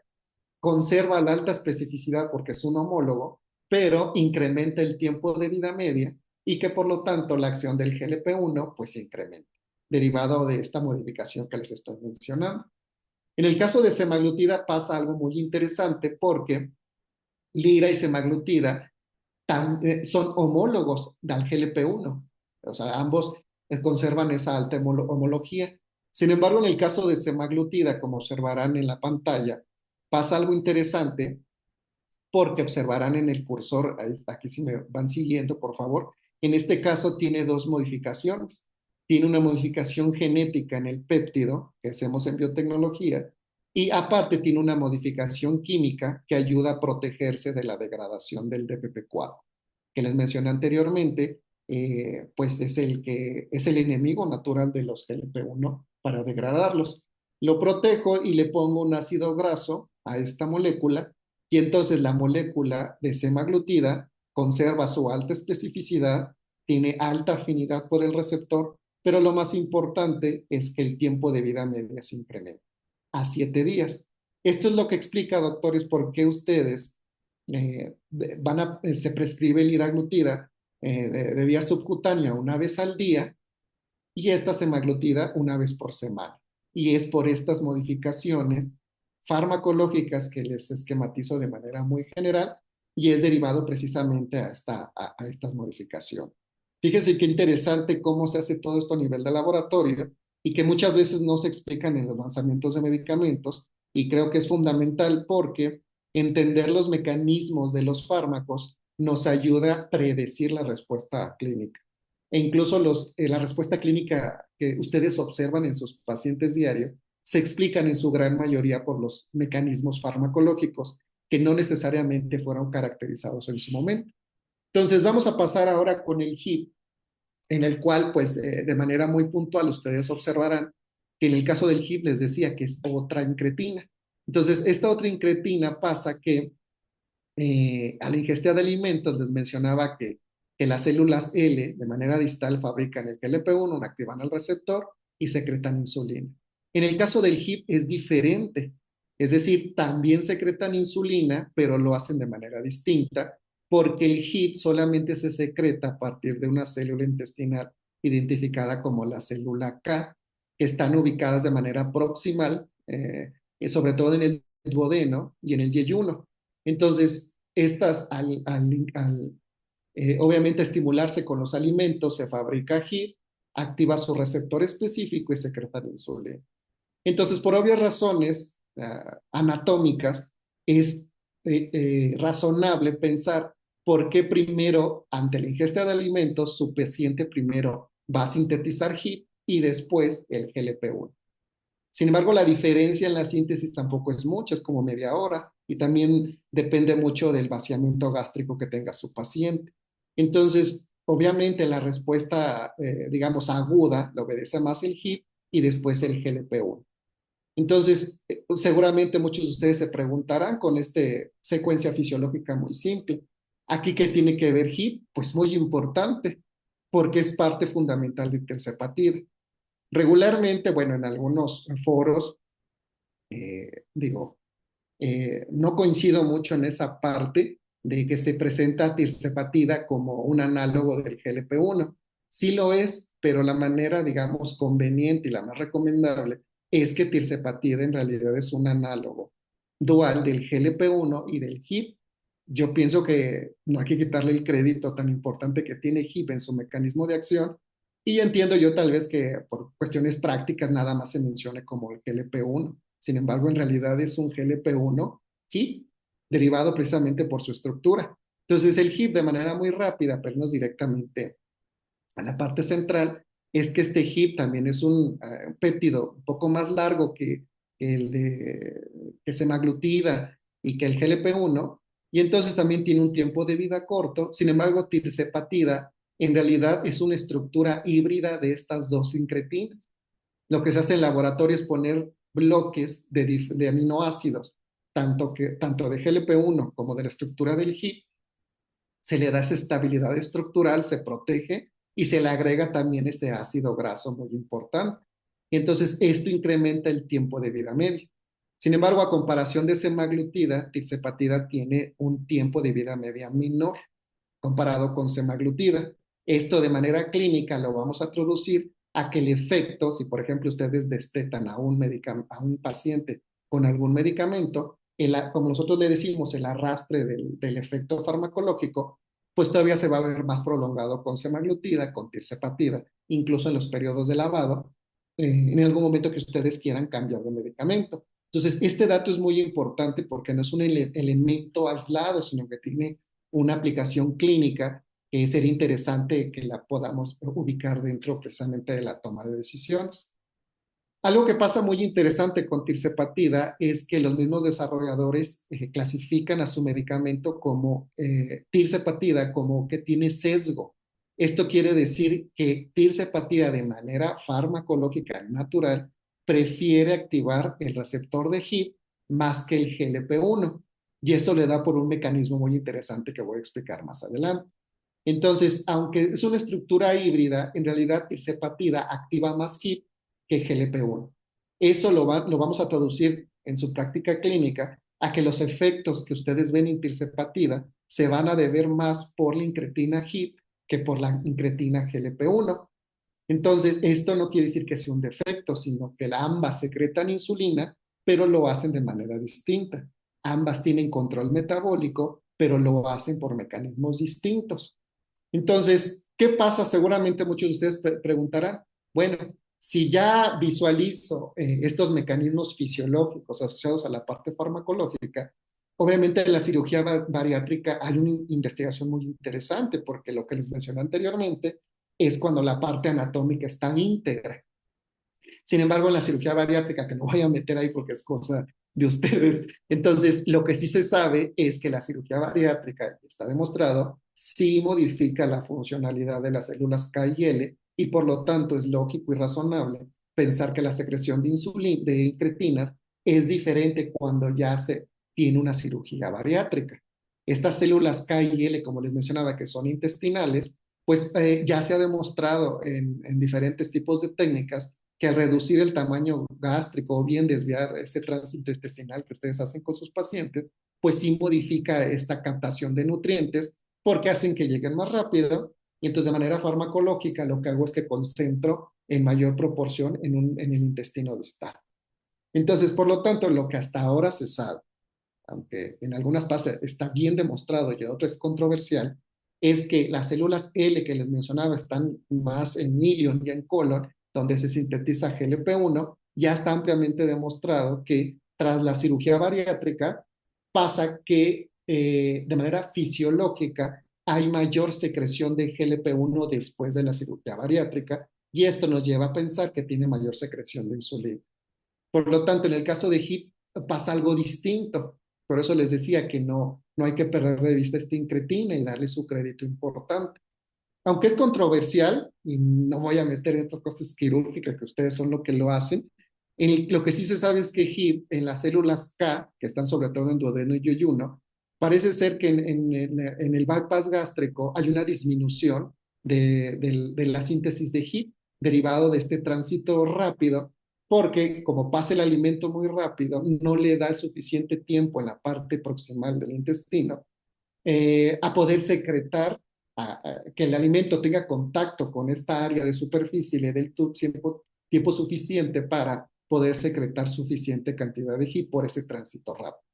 conserva la alta especificidad porque es un homólogo, pero incrementa el tiempo de vida media y que por lo tanto la acción del GLP-1 pues se incrementa, derivado de esta modificación que les estoy mencionando. En el caso de semaglutida pasa algo muy interesante porque lira y semaglutida son homólogos del GLP-1, o sea, ambos conservan esa alta homología. Sin embargo, en el caso de semaglutida, como observarán en la pantalla, pasa algo interesante porque observarán en el cursor, aquí si me van siguiendo, por favor, en este caso tiene dos modificaciones. Tiene una modificación genética en el péptido que hacemos en biotecnología y aparte tiene una modificación química que ayuda a protegerse de la degradación del DPP-4, que les mencioné anteriormente, pues es el enemigo natural de los GLP-1 para degradarlos. Lo protejo y le pongo un ácido graso a esta molécula y entonces la molécula de semaglutida conserva su alta especificidad, tiene alta afinidad por el receptor, pero lo más importante es que el tiempo de vida media se incrementa a 7 días. Esto es lo que explica, doctores, por qué ustedes se prescribe liraglutida de vía subcutánea una vez al día y esta semaglutida una vez por semana. Y es por estas modificaciones farmacológicas que les esquematizo de manera muy general y es derivado precisamente a estas modificaciones. Fíjense qué interesante cómo se hace todo esto a nivel de laboratorio y que muchas veces no se explican en los lanzamientos de medicamentos y creo que es fundamental porque entender los mecanismos de los fármacos nos ayuda a predecir la respuesta clínica. E incluso la respuesta clínica que ustedes observan en sus pacientes diarios se explican en su gran mayoría por los mecanismos farmacológicos que no necesariamente fueron caracterizados en su momento. Entonces vamos a pasar ahora con el HIP, en el cual pues de manera muy puntual ustedes observarán que en el caso del HIP les decía que es otra incretina. Entonces esta otra incretina pasa que a la ingesta de alimentos les mencionaba que las células L de manera distal fabrican el GLP-1, activan el receptor y secretan insulina. En el caso del HIP es diferente, es decir, también secretan insulina, pero lo hacen de manera distinta, porque el HIP solamente se secreta a partir de una célula intestinal identificada como la célula K, que están ubicadas de manera proximal, sobre todo en el duodeno y en el yeyuno. Entonces, estas obviamente estimularse con los alimentos, se fabrica HIP, activa su receptor específico y secreta la insulina. Entonces, por obvias razones anatómicas, es razonable pensar por qué primero, ante la ingesta de alimentos, su paciente primero va a sintetizar HIP y después el GLP-1. Sin embargo, la diferencia en la síntesis tampoco es mucha, es como media hora y también depende mucho del vaciamiento gástrico que tenga su paciente. Entonces, obviamente la respuesta, digamos, aguda le obedece más el HIP y después el GLP-1. Entonces, seguramente muchos de ustedes se preguntarán con esta secuencia fisiológica muy simple. ¿Aquí qué tiene que ver HIP? Pues muy importante, porque es parte fundamental de tirzepatida. Regularmente, bueno, en algunos foros, digo, no coincido mucho en esa parte de que se presenta tirzepatida como un análogo del GLP-1. Sí lo es, pero la manera, digamos, conveniente y la más recomendable es que tirzepatida en realidad es un análogo dual del GLP-1 y del HIP. Yo pienso que no hay que quitarle el crédito tan importante que tiene HIP en su mecanismo de acción, y entiendo yo tal vez que por cuestiones prácticas nada más se mencione como el GLP-1. Sin embargo, en realidad es un GLP-1 HIP derivado precisamente por su estructura. Entonces, el HIP de manera muy rápida, pero no directamente a la parte central, es que este HIP también es un péptido un poco más largo que el de que semaglutida y que el GLP-1, y entonces también tiene un tiempo de vida corto. Sin embargo, tirzepatida en realidad es una estructura híbrida de estas dos incretinas. Lo que se hace en laboratorio es poner bloques de aminoácidos, tanto de GLP-1 como de la estructura del HIP, se le da esa estabilidad estructural, se protege y se le agrega también ese ácido graso muy importante. Y entonces esto incrementa el tiempo de vida medio. Sin embargo, a comparación de semaglutida, tirzepatida tiene un tiempo de vida media menor comparado con semaglutida. Esto de manera clínica lo vamos a traducir a que el efecto, si por ejemplo ustedes destetan a un paciente con algún medicamento, como nosotros le decimos, el arrastre del efecto farmacológico, pues todavía se va a ver más prolongado con semaglutida, con tirzepatida, incluso en los periodos de lavado, en algún momento que ustedes quieran cambiar de medicamento. Entonces, este dato es muy importante porque no es un elemento aislado, sino que tiene una aplicación clínica que sería interesante que la podamos ubicar dentro precisamente de la toma de decisiones. Algo que pasa muy interesante con tirzepatida es que los mismos desarrolladores clasifican a su medicamento como tirzepatida como que tiene sesgo. Esto quiere decir que tirzepatida de manera farmacológica natural prefiere activar el receptor de HIP más que el GLP-1, y eso le da por un mecanismo muy interesante que voy a explicar más adelante. Entonces, aunque es una estructura híbrida, en realidad tirzepatida activa más HIP que GLP-1. Eso lo vamos a traducir en su práctica clínica a que los efectos que ustedes ven en tirzepatida se van a deber más por la incretina HIP que por la incretina GLP-1. Entonces, esto no quiere decir que sea un defecto, sino que ambas secretan insulina, pero lo hacen de manera distinta. Ambas tienen control metabólico, pero lo hacen por mecanismos distintos. Entonces, ¿qué pasa? Seguramente muchos de ustedes preguntarán, bueno, si ya visualizo estos mecanismos fisiológicos asociados a la parte farmacológica, obviamente en la cirugía bariátrica hay una investigación muy interesante porque lo que les mencioné anteriormente es cuando la parte anatómica está íntegra. Sin embargo, en la cirugía bariátrica, que no voy a meter ahí porque es cosa de ustedes, entonces lo que sí se sabe es que la cirugía bariátrica, está demostrado, sí modifica la funcionalidad de las células K y L, y por lo tanto es lógico y razonable pensar que la secreción de insulina, de incretinas, es diferente cuando ya se tiene una cirugía bariátrica. Estas células K y L, como les mencionaba, que son intestinales, pues ya se ha demostrado en diferentes tipos de técnicas que al reducir el tamaño gástrico o bien desviar ese tránsito intestinal que ustedes hacen con sus pacientes, pues sí modifica esta captación de nutrientes porque hacen que lleguen más rápido, y entonces de manera farmacológica lo que hago es que concentro en mayor proporción en el intestino distal. Entonces, por lo tanto, lo que hasta ahora se sabe, aunque en algunas partes está bien demostrado y en otras es controversial, es que las células L que les mencionaba están más en ilion y en colon, donde se sintetiza GLP-1, ya está ampliamente demostrado que tras la cirugía bariátrica pasa que de manera fisiológica hay mayor secreción de GLP-1 después de la cirugía bariátrica, y esto nos lleva a pensar que tiene mayor secreción de insulina. Por lo tanto, en el caso de HIP pasa algo distinto. Por eso les decía que no hay que perder de vista esta incretina y darle su crédito importante. Aunque es controversial, y no voy a meter en estas cosas quirúrgicas que ustedes son lo que lo hacen, lo que sí se sabe es que HIP en las células K, que están sobre todo en duodeno y yeyuno, parece ser que en el bypass gástrico hay una disminución de la síntesis de HIP. derivado de este tránsito rápido, porque como pasa el alimento muy rápido, no le da suficiente tiempo en la parte proximal del intestino a poder secretar, que el alimento tenga contacto con esta área de superficie y le dé el tiempo suficiente para poder secretar suficiente cantidad de HIP por ese tránsito rápido.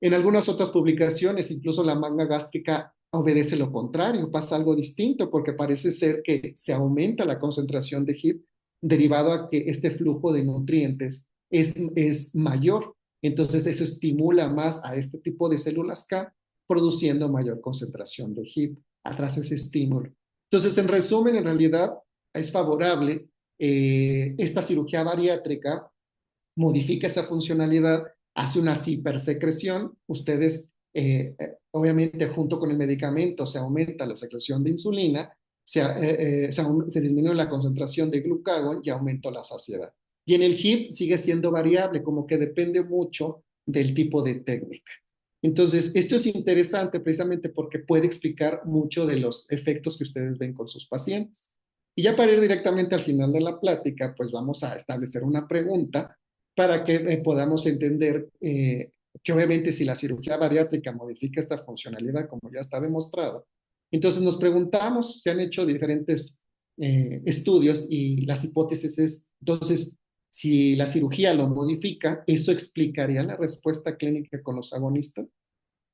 En algunas otras publicaciones, incluso la magma gástrica obedece lo contrario, pasa algo distinto porque parece ser que se aumenta la concentración de HIP derivado a que este flujo de nutrientes es mayor. Entonces eso estimula más a este tipo de células K, produciendo mayor concentración de HIP atrás ese estímulo. Entonces, en resumen, en realidad es favorable esta cirugía bariátrica, modifica esa funcionalidad, hace una hipersecreción, ustedes, obviamente, junto con el medicamento se aumenta la secreción de insulina, se disminuye la concentración de glucagón y aumenta la saciedad. Y en el HIP sigue siendo variable, como que depende mucho del tipo de técnica. Entonces, esto es interesante precisamente porque puede explicar mucho de los efectos que ustedes ven con sus pacientes. Y ya para ir directamente al final de la plática, pues vamos a establecer una pregunta para que podamos entender que obviamente si la cirugía bariátrica modifica esta funcionalidad, como ya está demostrado, entonces nos preguntamos, se han hecho diferentes estudios y las hipótesis es, entonces, si la cirugía lo modifica, ¿eso explicaría la respuesta clínica con los agonistas?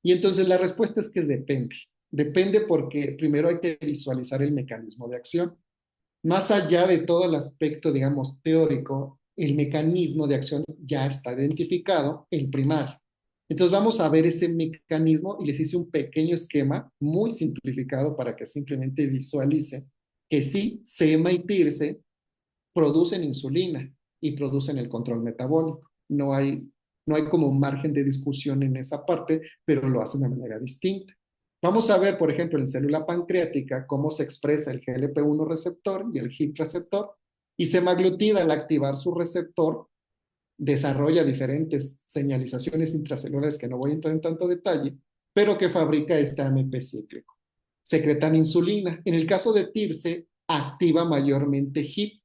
Y entonces la respuesta es que depende. Depende porque primero hay que visualizar el mecanismo de acción. Más allá de todo el aspecto, digamos, teórico, el mecanismo de acción ya está identificado, el primario. Entonces vamos a ver ese mecanismo y les hice un pequeño esquema muy simplificado para que simplemente visualice que sí, SEMA y TIRSE producen insulina y producen el control metabólico. No hay como un margen de discusión en esa parte, pero lo hacen de manera distinta. Vamos a ver, por ejemplo, en célula pancreática cómo se expresa el GLP-1 receptor y el HIP receptor, y semaglutida al activar su receptor desarrolla diferentes señalizaciones intracelulares que no voy a entrar en tanto detalle, pero que fabrica este AMP cíclico. Secretan insulina. En el caso de TIRSE, activa mayormente HIP,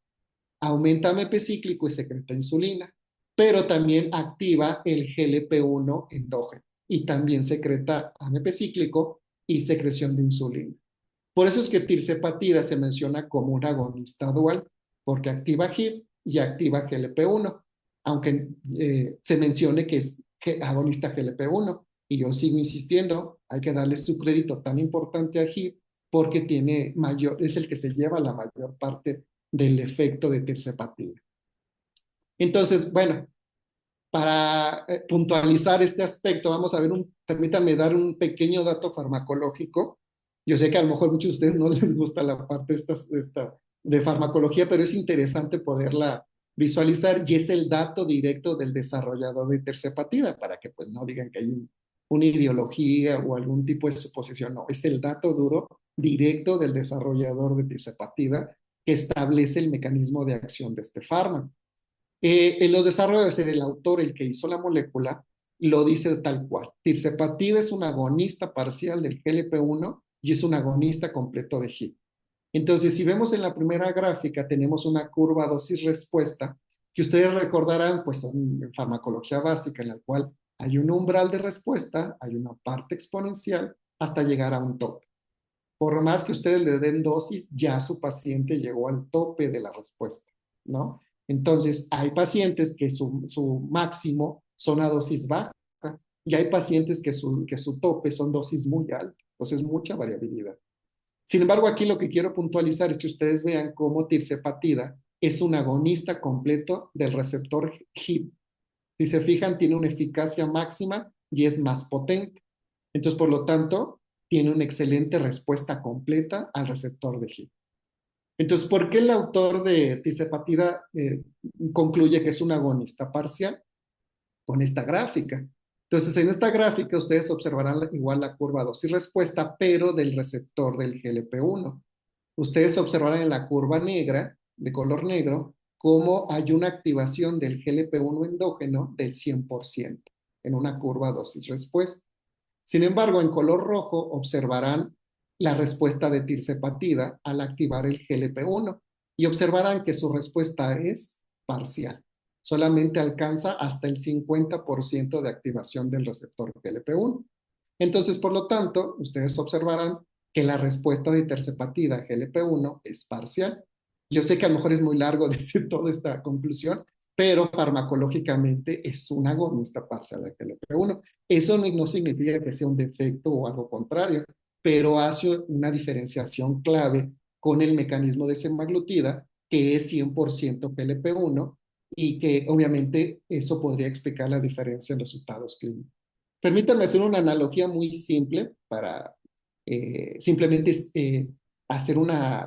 aumenta AMP cíclico y secreta insulina, pero también activa el GLP-1 endógeno y también secreta AMP cíclico y secreción de insulina. Por eso es que tirzepatida se menciona como un agonista dual, porque activa HIP y activa GLP-1, aunque se mencione que es agonista GLP-1. Y yo sigo insistiendo, hay que darle su crédito tan importante a HIP porque es el que se lleva la mayor parte del efecto de tirzepatida. Entonces, bueno, para puntualizar este aspecto, vamos a ver permítanme dar un pequeño dato farmacológico. Yo sé que a lo mejor a muchos de ustedes no les gusta la parte de farmacología, pero es interesante poderla visualizar y es el dato directo del desarrollador de tirzepatida, para que pues no digan que hay una ideología o algún tipo de suposición. No, es el dato duro directo del desarrollador de tirzepatida que establece el mecanismo de acción de este fármaco. En los desarrollos, el autor, el que hizo la molécula, lo dice tal cual. Tirzepatida es un agonista parcial del GLP-1 y es un agonista completo de HIP. Entonces, si vemos en la primera gráfica, tenemos una curva dosis-respuesta que ustedes recordarán, pues en farmacología básica, en la cual hay un umbral de respuesta, hay una parte exponencial hasta llegar a un tope. Por más que ustedes le den dosis, ya su paciente llegó al tope de la respuesta, ¿no? Entonces, hay pacientes que su máximo son a dosis baja y hay pacientes que su tope son dosis muy altas. Entonces, mucha variabilidad. Sin embargo, aquí lo que quiero puntualizar es que ustedes vean cómo tirzepatida es un agonista completo del receptor HIP. Si se fijan, tiene una eficacia máxima y es más potente. Entonces, por lo tanto, tiene una excelente respuesta completa al receptor de HIP. Entonces, ¿por qué el autor de tirzepatida concluye que es un agonista parcial? Con esta gráfica. Entonces, en esta gráfica ustedes observarán igual la curva dosis-respuesta, pero del receptor del GLP-1. Ustedes observarán en la curva negra, de color negro, cómo hay una activación del GLP-1 endógeno del 100% en una curva dosis-respuesta. Sin embargo, en color rojo observarán la respuesta de tirzepatida al activar el GLP-1, y observarán que su respuesta es parcial. Solamente alcanza hasta el 50% de activación del receptor GLP-1. Entonces, por lo tanto, ustedes observarán que la respuesta de tirzepatida GLP-1 es parcial. Yo sé que a lo mejor es muy largo decir toda esta conclusión, pero farmacológicamente es un agonista parcial de GLP-1. Eso no significa que sea un defecto o algo contrario, pero hace una diferenciación clave con el mecanismo de semaglutida, que es 100% GLP-1, y que obviamente eso podría explicar la diferencia en resultados clínicos. Permítanme hacer una analogía muy simple para simplemente hacer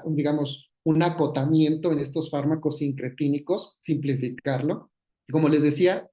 digamos, un acotamiento en estos fármacos sincretínicos, simplificarlo. Como les decía,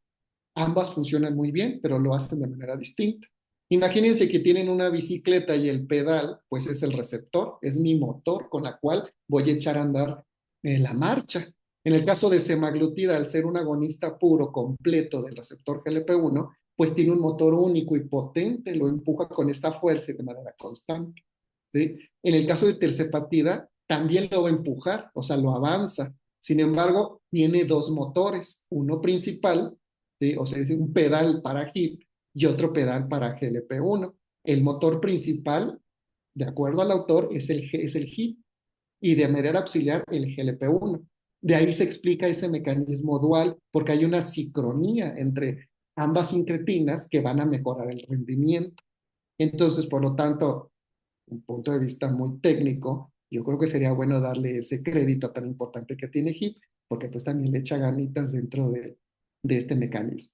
ambas funcionan muy bien, pero lo hacen de manera distinta. Imagínense que tienen una bicicleta y el pedal, pues es el receptor, es mi motor con la cual voy a echar a andar la marcha. En el caso de semaglutida, al ser un agonista puro, completo del receptor GLP-1, pues tiene un motor único y potente, lo empuja con esta fuerza y de manera constante. ¿Sí? En el caso de tirzepatida, también lo va a empujar, o sea, lo avanza. Sin embargo, tiene dos motores, uno principal, ¿sí? O sea, es un pedal para HIP y otro pedal para GLP-1. El motor principal, de acuerdo al autor, es el HIP y de manera auxiliar el GLP-1. De ahí se explica ese mecanismo dual porque hay una sincronía entre ambas incretinas que van a mejorar el rendimiento. Entonces, por lo tanto, un punto de vista muy técnico, yo creo que sería bueno darle ese crédito tan importante que tiene HIP, porque pues también le echa ganitas dentro de este mecanismo.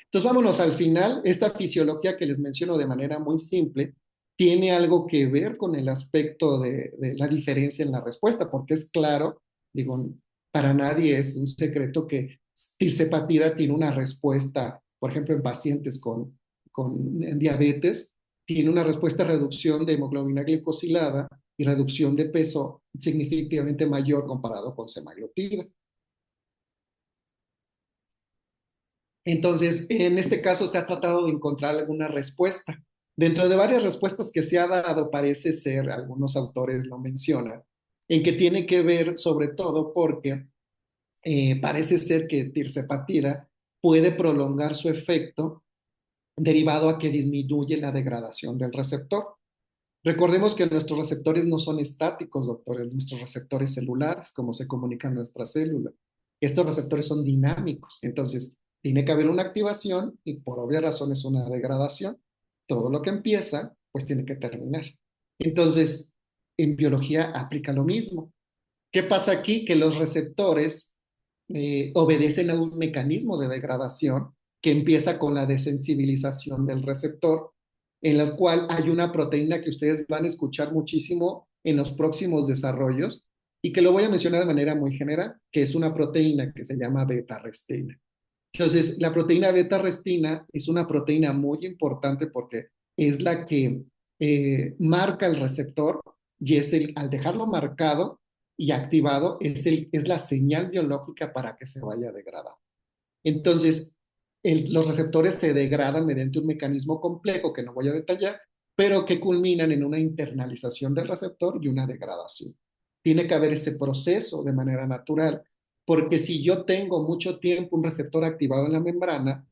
Entonces vámonos al final. Esta fisiología que les menciono de manera muy simple tiene algo que ver con el aspecto de la diferencia en la respuesta, porque es claro, digo, para nadie es un secreto que tirzepatida tiene una respuesta, por ejemplo, en pacientes con diabetes, tiene una respuesta a reducción de hemoglobina glicosilada y reducción de peso significativamente mayor comparado con semaglutida. Entonces, en este caso se ha tratado de encontrar alguna respuesta. Dentro de varias respuestas que se ha dado, parece ser, algunos autores lo mencionan, en que tiene que ver sobre todo porque parece ser que tirzepatida puede prolongar su efecto derivado a que disminuye la degradación del receptor. Recordemos que nuestros receptores no son estáticos, doctores, nuestros receptores celulares, como se comunican nuestras células. Estos receptores son dinámicos, entonces tiene que haber una activación y por obvias razones una degradación. Todo lo que empieza, pues tiene que terminar. Entonces, en biología aplica lo mismo. ¿Qué pasa aquí? Que los receptores obedecen a un mecanismo de degradación que empieza con la desensibilización del receptor, en la cual hay una proteína que ustedes van a escuchar muchísimo en los próximos desarrollos y que lo voy a mencionar de manera muy general, que es una proteína que se llama beta-arrestina. Entonces, la proteína beta-arrestina es una proteína muy importante porque es la que marca el receptor y al dejarlo marcado y activado, es la señal biológica para que se vaya a degradar. Entonces, los receptores se degradan mediante un mecanismo complejo que no voy a detallar, pero que culminan en una internalización del receptor y una degradación. Tiene que haber ese proceso de manera natural, porque si yo tengo mucho tiempo un receptor activado en la membrana,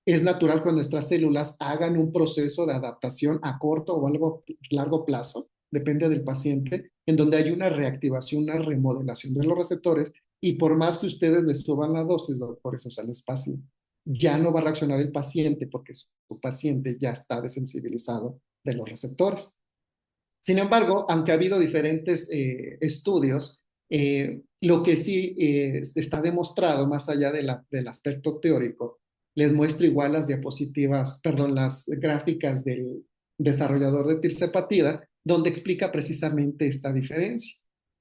es natural que nuestras células hagan un proceso de adaptación a corto o algo largo plazo, depende del paciente, en donde hay una reactivación, una remodelación de los receptores, y por más que ustedes les suban la dosis, doctores, o sea, el espacio, ya no va a reaccionar el paciente porque su paciente ya está desensibilizado de los receptores. Sin embargo, aunque ha habido diferentes estudios, lo que sí está demostrado, más allá del aspecto teórico, les muestro igual las diapositivas, perdón, las gráficas del desarrollador de tirzepatida, donde explica precisamente esta diferencia.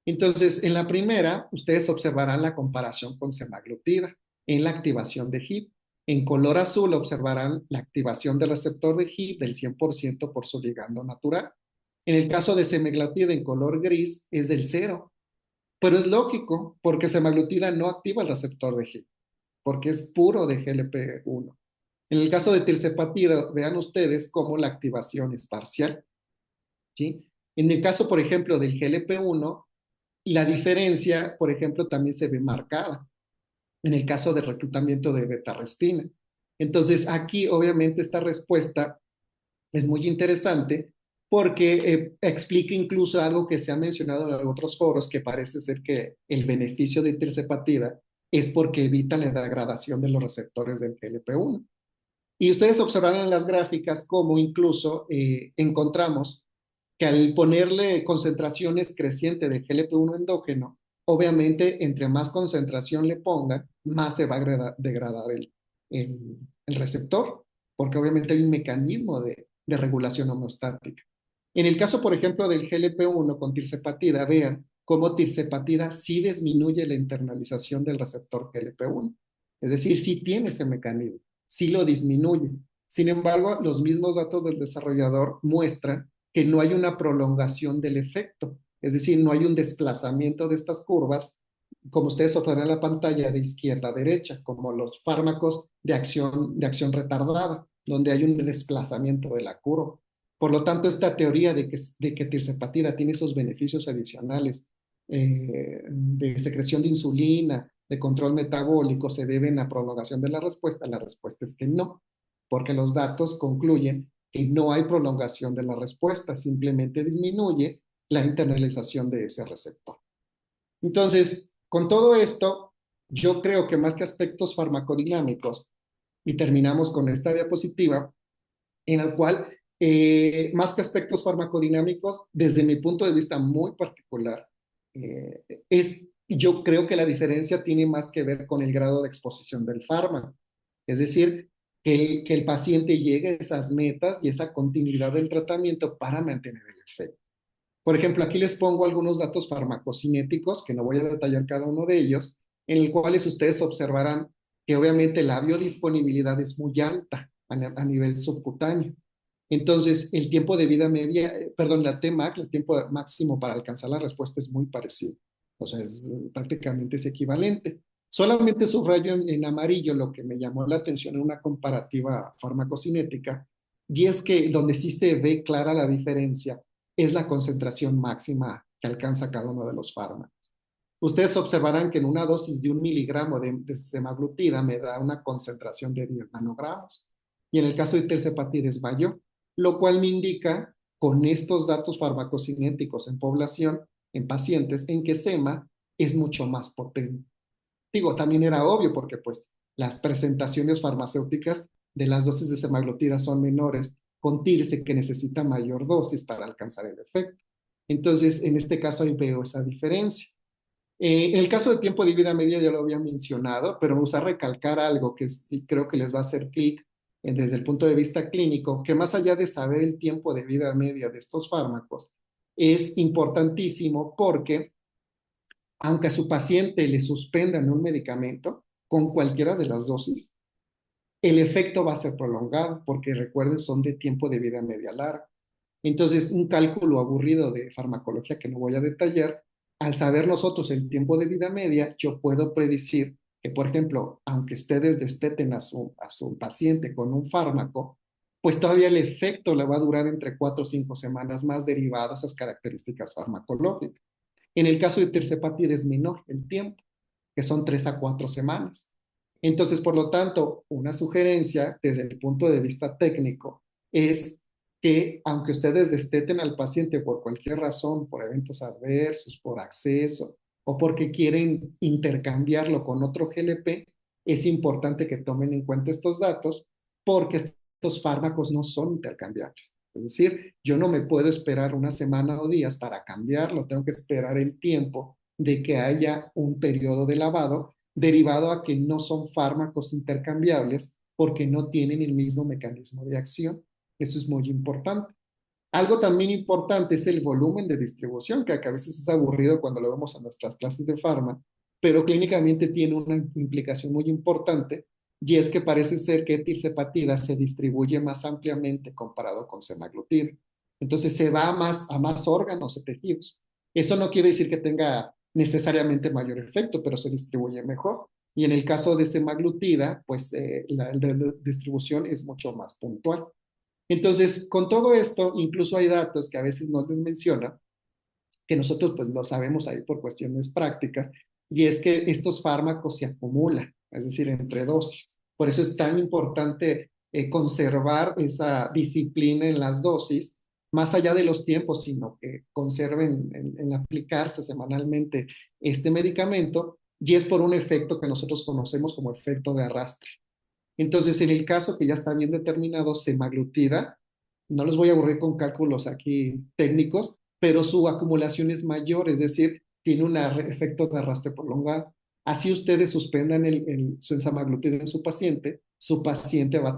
Entonces, en la primera, ustedes observarán la comparación con semaglutida en la activación de HIP. En color azul observarán la activación del receptor de HIP del 100% por su ligando natural. En el caso de semaglutida en color gris es del 0, pero es lógico porque semaglutida no activa el receptor de HIP, porque es puro de GLP-1. En el caso de tirzepatida, vean ustedes cómo la activación es parcial, ¿sí? En el caso, por ejemplo, del GLP-1, La diferencia, por ejemplo, también se ve marcada en el caso de reclutamiento de betarrestina. Entonces, aquí obviamente esta respuesta es muy interesante porque explica incluso algo que se ha mencionado en otros foros, que parece ser que el beneficio de tirzepatida es porque evita la degradación de los receptores del GLP-1. Y ustedes observarán en las gráficas cómo incluso encontramos que al ponerle concentraciones crecientes de GLP-1 endógeno, obviamente entre más concentración le pongan, más se va a degradar el receptor, porque obviamente hay un mecanismo de regulación homeostática. En el caso, por ejemplo, del GLP-1 con tirzepatida, vean cómo tirzepatida sí disminuye la internalización del receptor GLP-1. Es decir, sí tiene ese mecanismo, sí lo disminuye. Sin embargo, los mismos datos del desarrollador muestran que no hay una prolongación del efecto, es decir, no hay un desplazamiento de estas curvas, como ustedes observan en la pantalla de izquierda a derecha, como los fármacos de acción retardada, donde hay un desplazamiento de la curva. Por lo tanto, esta teoría de que tirzepatida tiene esos beneficios adicionales de secreción de insulina, de control metabólico, se deben a prolongación de la respuesta es que no, porque los datos concluyen que no hay prolongación de la respuesta, simplemente disminuye la internalización de ese receptor. Entonces, con todo esto, yo creo que más que aspectos farmacodinámicos, y terminamos con esta diapositiva, en la cual, más que aspectos farmacodinámicos, desde mi punto de vista muy particular, yo creo que la diferencia tiene más que ver con el grado de exposición del fármaco. Es decir, que el paciente llegue a esas metas y esa continuidad del tratamiento para mantener el efecto. Por ejemplo, aquí les pongo algunos datos farmacocinéticos, que no voy a detallar cada uno de ellos, en el cuales ustedes observarán que obviamente la biodisponibilidad es muy alta a nivel subcutáneo. Entonces, el tiempo de vida media, perdón, la Tmax, el tiempo máximo para alcanzar la respuesta es muy parecido. O sea, prácticamente es equivalente. Solamente subrayo en amarillo lo que me llamó la atención en una comparativa farmacocinética, y es que donde sí se ve clara la diferencia es la concentración máxima que alcanza cada uno de los fármacos. Ustedes observarán que en una dosis de 1 miligramo de semaglutida me da una concentración de 10 nanogramos. Y en el caso de tirzepatida es mayor, lo cual me indica, con estos datos farmacocinéticos en población, en pacientes, en que SEMA es mucho más potente. Digo, también era obvio porque pues las presentaciones farmacéuticas de las dosis de semaglutida son menores, con tirse que necesita mayor dosis para alcanzar el efecto. Entonces, en este caso ahí veo esa diferencia. En el caso de tiempo de vida media ya lo había mencionado, pero me gusta recalcar algo que creo que les va a hacer clic desde el punto de vista clínico, que más allá de saber el tiempo de vida media de estos fármacos, es importantísimo porque aunque a su paciente le suspendan un medicamento con cualquiera de las dosis, el efecto va a ser prolongado porque recuerden son de tiempo de vida media larga. Entonces, un cálculo aburrido de farmacología que no voy a detallar, al saber nosotros el tiempo de vida media, yo puedo predecir que, por ejemplo, aunque ustedes desteten a su paciente con un fármaco, pues todavía el efecto le va a durar entre 4 o 5 semanas más derivado de esas características farmacológicas. En el caso de tirzepatida es menor el tiempo, que son 3 a 4 semanas. Entonces, por lo tanto, una sugerencia desde el punto de vista técnico es que aunque ustedes desteten al paciente por cualquier razón, por eventos adversos, por acceso o porque quieren intercambiarlo con otro GLP, es importante que tomen en cuenta estos datos porque estos fármacos no son intercambiables. Es decir, yo no me puedo esperar una semana o días para cambiarlo, tengo que esperar el tiempo de que haya un periodo de lavado derivado a que no son fármacos intercambiables porque no tienen el mismo mecanismo de acción. Eso es muy importante. Algo también importante es el volumen de distribución, que a veces es aburrido cuando lo vemos en nuestras clases de farma, pero clínicamente tiene una implicación muy importante, y es que parece ser que tirzepatida se distribuye más ampliamente comparado con semaglutida. Entonces se va a más órganos y tejidos. Eso no quiere decir que tenga necesariamente mayor efecto, pero se distribuye mejor. Y en el caso de semaglutida, pues la distribución es mucho más puntual. Entonces, con todo esto, incluso hay datos que a veces no les menciona, que nosotros pues lo sabemos ahí por cuestiones prácticas, y es que estos fármacos se acumulan, es decir, entre dosis. Por eso es tan importante conservar esa disciplina en las dosis, más allá de los tiempos, sino que conserven en aplicarse semanalmente este medicamento, y es por un efecto que nosotros conocemos como efecto de arrastre. Entonces, en el caso que ya está bien determinado, semaglutida, no les voy a aburrir con cálculos aquí técnicos, pero su acumulación es mayor, es decir, tiene un efecto de arrastre prolongado. Así ustedes suspendan su semaglutida en su paciente va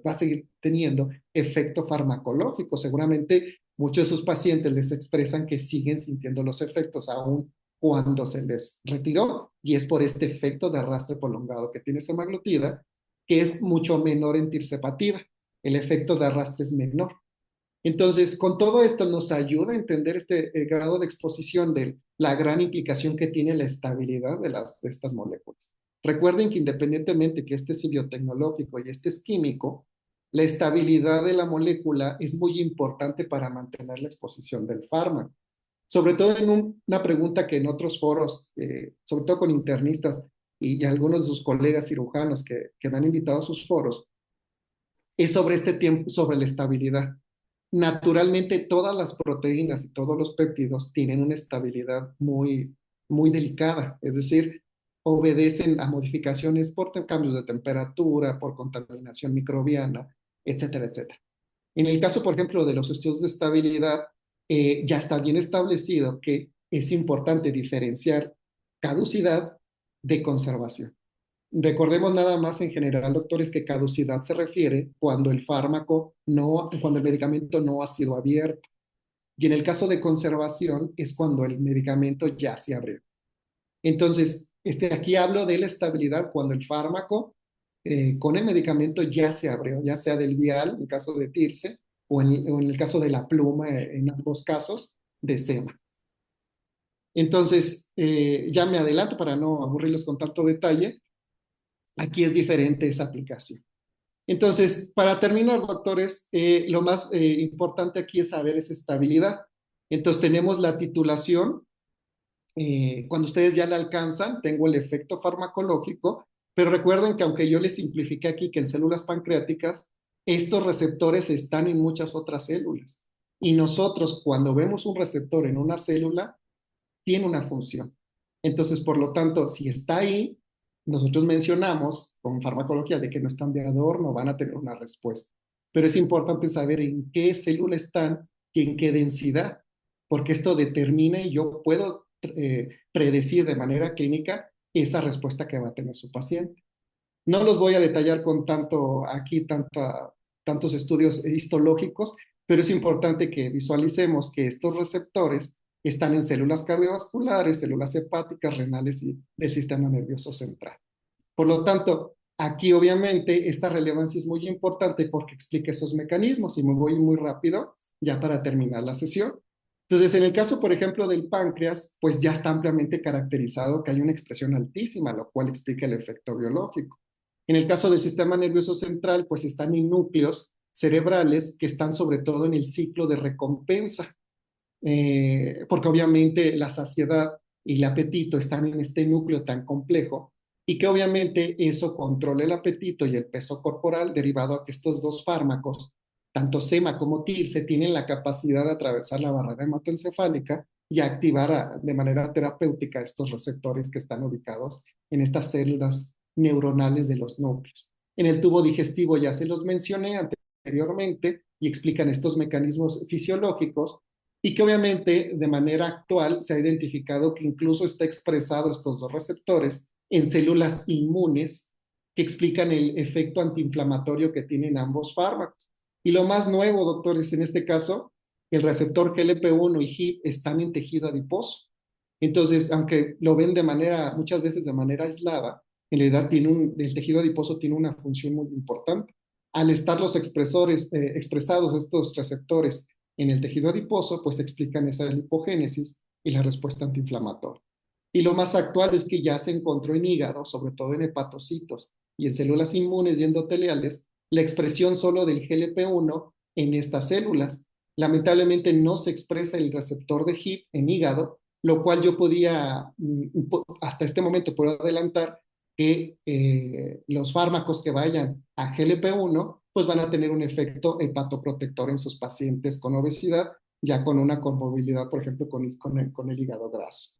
a seguir teniendo efecto farmacológico. Seguramente muchos de sus pacientes les expresan que siguen sintiendo los efectos aún cuando se les retiró, y es por este efecto de arrastre prolongado que tiene semaglutida, que es mucho menor en tirzepatida. El efecto de arrastre es menor. Entonces, con todo esto nos ayuda a entender este grado de exposición de la gran implicación que tiene la estabilidad de estas moléculas. Recuerden que independientemente que este es biotecnológico y este es químico, la estabilidad de la molécula es muy importante para mantener la exposición del fármaco. Sobre todo en una pregunta que en otros foros, sobre todo con internistas y algunos de sus colegas cirujanos que me han invitado a sus foros, es sobre este tiempo, sobre la estabilidad. Naturalmente, todas las proteínas y todos los péptidos tienen una estabilidad muy delicada, es decir, obedecen a modificaciones por cambios de temperatura, por contaminación microbiana, etcétera, etcétera. En el caso, por ejemplo, de los estudios de estabilidad, ya está bien establecido que es importante diferenciar caducidad de conservación. Recordemos nada más en general, doctores, que caducidad se refiere cuando cuando el medicamento no ha sido abierto. Y en el caso de conservación es cuando el medicamento ya se abrió. Entonces, aquí hablo de la estabilidad cuando el fármaco con el medicamento ya se abrió, ya sea del vial, en el caso de Tirce, o en el caso de la pluma, en ambos casos, de SEMA. Entonces, ya me adelanto para no aburrirlos con tanto detalle. Aquí es diferente esa aplicación. Entonces, para terminar, doctores, lo más importante aquí es saber esa estabilidad. Entonces, tenemos la titulación. Cuando ustedes ya la alcanzan, tengo el efecto farmacológico, pero recuerden que aunque yo les simplifique aquí que en células pancreáticas, estos receptores están en muchas otras células. Y nosotros, cuando vemos un receptor en una célula, tiene una función. Entonces, por lo tanto, si está ahí, nosotros mencionamos con farmacología de que no están de adorno, van a tener una respuesta. Pero es importante saber en qué célula están y en qué densidad, porque esto determina y yo puedo predecir de manera clínica esa respuesta que va a tener su paciente. No los voy a detallar con tantos estudios histológicos, pero es importante que visualicemos que estos receptores están en células cardiovasculares, células hepáticas, renales y del sistema nervioso central. Por lo tanto, aquí obviamente esta relevancia es muy importante porque explica esos mecanismos, y me voy muy rápido ya para terminar la sesión. Entonces, en el caso, por ejemplo, del páncreas, pues ya está ampliamente caracterizado que hay una expresión altísima, lo cual explica el efecto biológico. En el caso del sistema nervioso central, pues están en núcleos cerebrales que están sobre todo en el ciclo de recompensa, porque obviamente la saciedad y el apetito están en este núcleo tan complejo, y que obviamente eso controla el apetito y el peso corporal derivado a que estos dos fármacos, tanto SEMA como TIRSE, tienen la capacidad de atravesar la barrera hematoencefálica y activar de manera terapéutica estos receptores que están ubicados en estas células neuronales de los núcleos. En el tubo digestivo ya se los mencioné anteriormente y explican estos mecanismos fisiológicos, y que obviamente de manera actual se ha identificado que incluso está expresado estos dos receptores en células inmunes que explican el efecto antiinflamatorio que tienen ambos fármacos. Y lo más nuevo, doctores, en este caso, el receptor GLP-1 y HIP están en tejido adiposo. Entonces, aunque lo ven muchas veces de manera aislada, en realidad el tejido adiposo tiene una función muy importante. Al estar los expresados estos receptores en el tejido adiposo, pues explican esa lipogénesis y la respuesta antiinflamatoria. Y lo más actual es que ya se encontró en hígado, sobre todo en hepatocitos y en células inmunes y endoteliales, la expresión solo del GLP-1 en estas células. lamentablemente no se expresa el receptor de HIP en hígado, lo cual yo podía, hasta este momento puedo adelantar que los fármacos que vayan a GLP-1 pues van a tener un efecto hepatoprotector en sus pacientes con obesidad, ya con una comorbilidad, por ejemplo, con el hígado graso.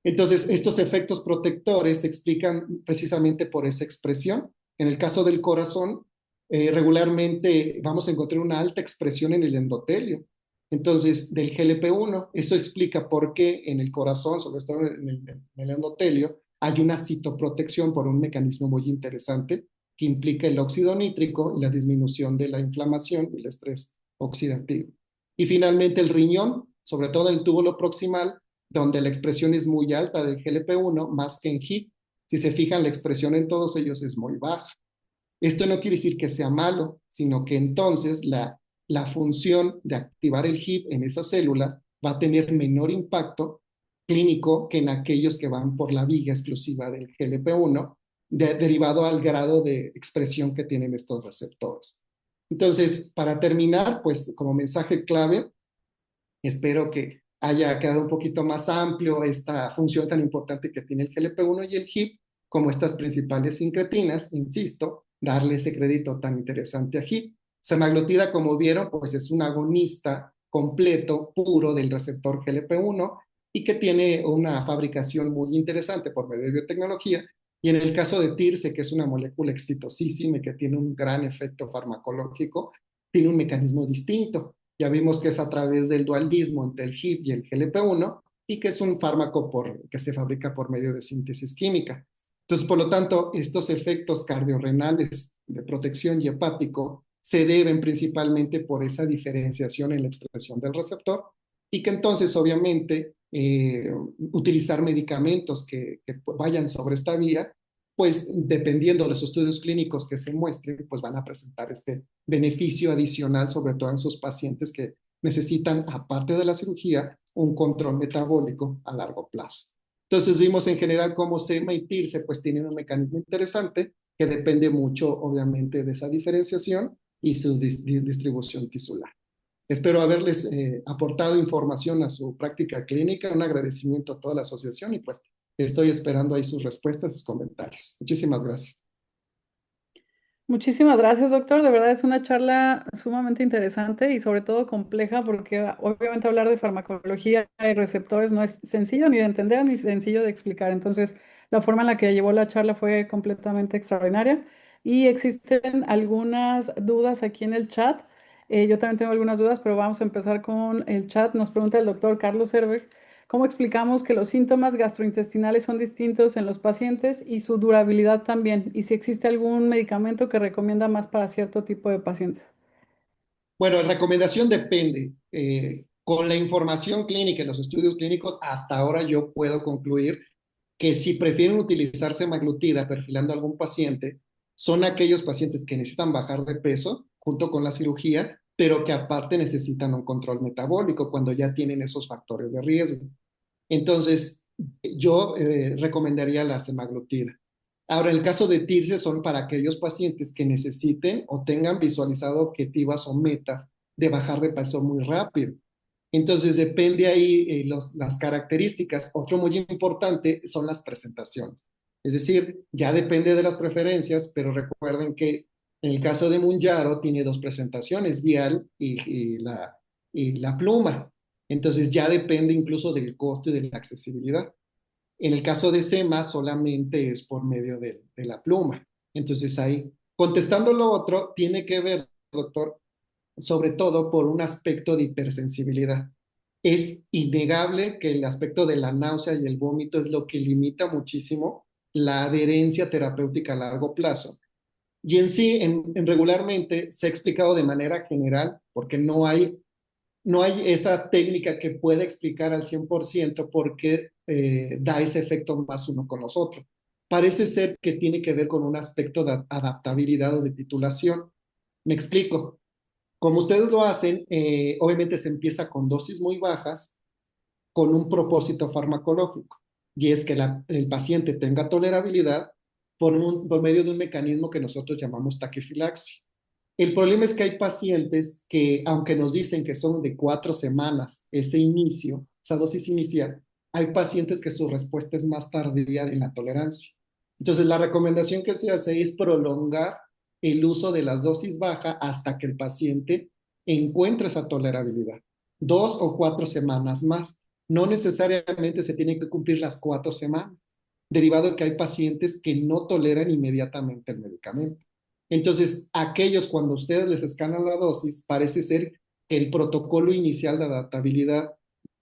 Entonces, estos efectos protectores se explican precisamente por esa expresión. En el caso del corazón, regularmente vamos a encontrar una alta expresión en el endotelio. Entonces, del GLP-1, eso explica por qué en el corazón, sobre todo en el endotelio, hay una citoprotección por un mecanismo muy interesante que implica el óxido nítrico y la disminución de la inflamación y el estrés oxidativo. Y finalmente el riñón, sobre todo el túbulo proximal, donde la expresión es muy alta del GLP-1, más que en HIP. Si se fijan, la expresión en todos ellos es muy baja. Esto no quiere decir que sea malo, sino que entonces la función de activar el HIP en esas células va a tener menor impacto clínico que en aquellos que van por la vía exclusiva del GLP-1, derivado al grado de expresión que tienen estos receptores. Entonces, para terminar, pues como mensaje clave, espero que haya quedado un poquito más amplio esta función tan importante que tiene el GLP-1 y el HIP, como estas principales incretinas, insisto, darle ese crédito tan interesante a HIP. Semaglutida, como vieron, pues es un agonista completo, puro del receptor GLP-1 y que tiene una fabricación muy interesante por medio de biotecnología. Y en el caso de TIRSE, que es una molécula exitosísima y que tiene un gran efecto farmacológico, tiene un mecanismo distinto. Ya vimos que es a través del dualismo entre el HIP y el GLP-1 y que es un fármaco que se fabrica por medio de síntesis química. Entonces, por lo tanto, estos efectos cardiorrenales de protección y hepático se deben principalmente por esa diferenciación en la expresión del receptor y que entonces, obviamente, utilizar medicamentos que vayan sobre esta vía, pues dependiendo de los estudios clínicos que se muestren, pues van a presentar este beneficio adicional, sobre todo en sus pacientes que necesitan, aparte de la cirugía, un control metabólico a largo plazo. Entonces vimos en general cómo SEMA y TIRSE pues tienen un mecanismo interesante que depende mucho, obviamente, de esa diferenciación y su distribución tisular. Espero haberles aportado información a su práctica clínica, un agradecimiento a toda la asociación y pues estoy esperando ahí sus respuestas, sus comentarios. Muchísimas gracias. Muchísimas gracias, doctor. De verdad es una charla sumamente interesante y sobre todo compleja porque obviamente hablar de farmacología y receptores no es sencillo ni de entender ni sencillo de explicar. Entonces, la forma en la que llevó la charla fue completamente extraordinaria y existen algunas dudas aquí en el chat. Yo también tengo algunas dudas, pero vamos a empezar con el chat. Nos pregunta el doctor Carlos Cervej. ¿Cómo explicamos que los síntomas gastrointestinales son distintos en los pacientes y su durabilidad también? Y si existe algún medicamento que recomienda más para cierto tipo de pacientes. Bueno, la recomendación depende. Con la información clínica y los estudios clínicos, hasta ahora yo puedo concluir que si prefieren utilizar semaglutida perfilando a algún paciente, son aquellos pacientes que necesitan bajar de peso junto con la cirugía, pero que aparte necesitan un control metabólico cuando ya tienen esos factores de riesgo. Entonces, yo recomendaría la semaglutida. Ahora, en el caso de TIRSE son para aquellos pacientes que necesiten o tengan visualizado objetivas o metas de bajar de peso muy rápido. Entonces, depende ahí las características. Otro muy importante son las presentaciones. Es decir, ya depende de las preferencias, pero recuerden que en el caso de Mounjaro tiene dos presentaciones, vial y la pluma. Entonces, ya depende incluso del costo y de la accesibilidad. En el caso de SEMA solamente es por medio de la pluma. Entonces ahí, contestando lo otro, tiene que ver, doctor, sobre todo por un aspecto de hipersensibilidad. Es innegable que el aspecto de la náusea y el vómito es lo que limita muchísimo la adherencia terapéutica a largo plazo. Y en sí, regularmente se ha explicado de manera general, porque no hay esa técnica que pueda explicar al 100% por qué da ese efecto más uno con los otros. Parece ser que tiene que ver con un aspecto de adaptabilidad o de titulación. Me explico. Como ustedes lo hacen, obviamente se empieza con dosis muy bajas, con un propósito farmacológico, y es que el paciente tenga tolerabilidad por medio de un mecanismo que nosotros llamamos taquifilaxia. El problema es que hay pacientes que, aunque nos dicen que son de 4 semanas ese inicio, esa dosis inicial, hay pacientes que su respuesta es más tardía en la tolerancia. Entonces, la recomendación que se hace es prolongar el uso de las dosis bajas hasta que el paciente encuentre esa tolerabilidad. 2 o 4 semanas más. No necesariamente se tienen que cumplir las 4 semanas, derivado de que hay pacientes que no toleran inmediatamente el medicamento. Entonces, aquellos cuando ustedes les escanan la dosis, parece ser que el protocolo inicial de adaptabilidad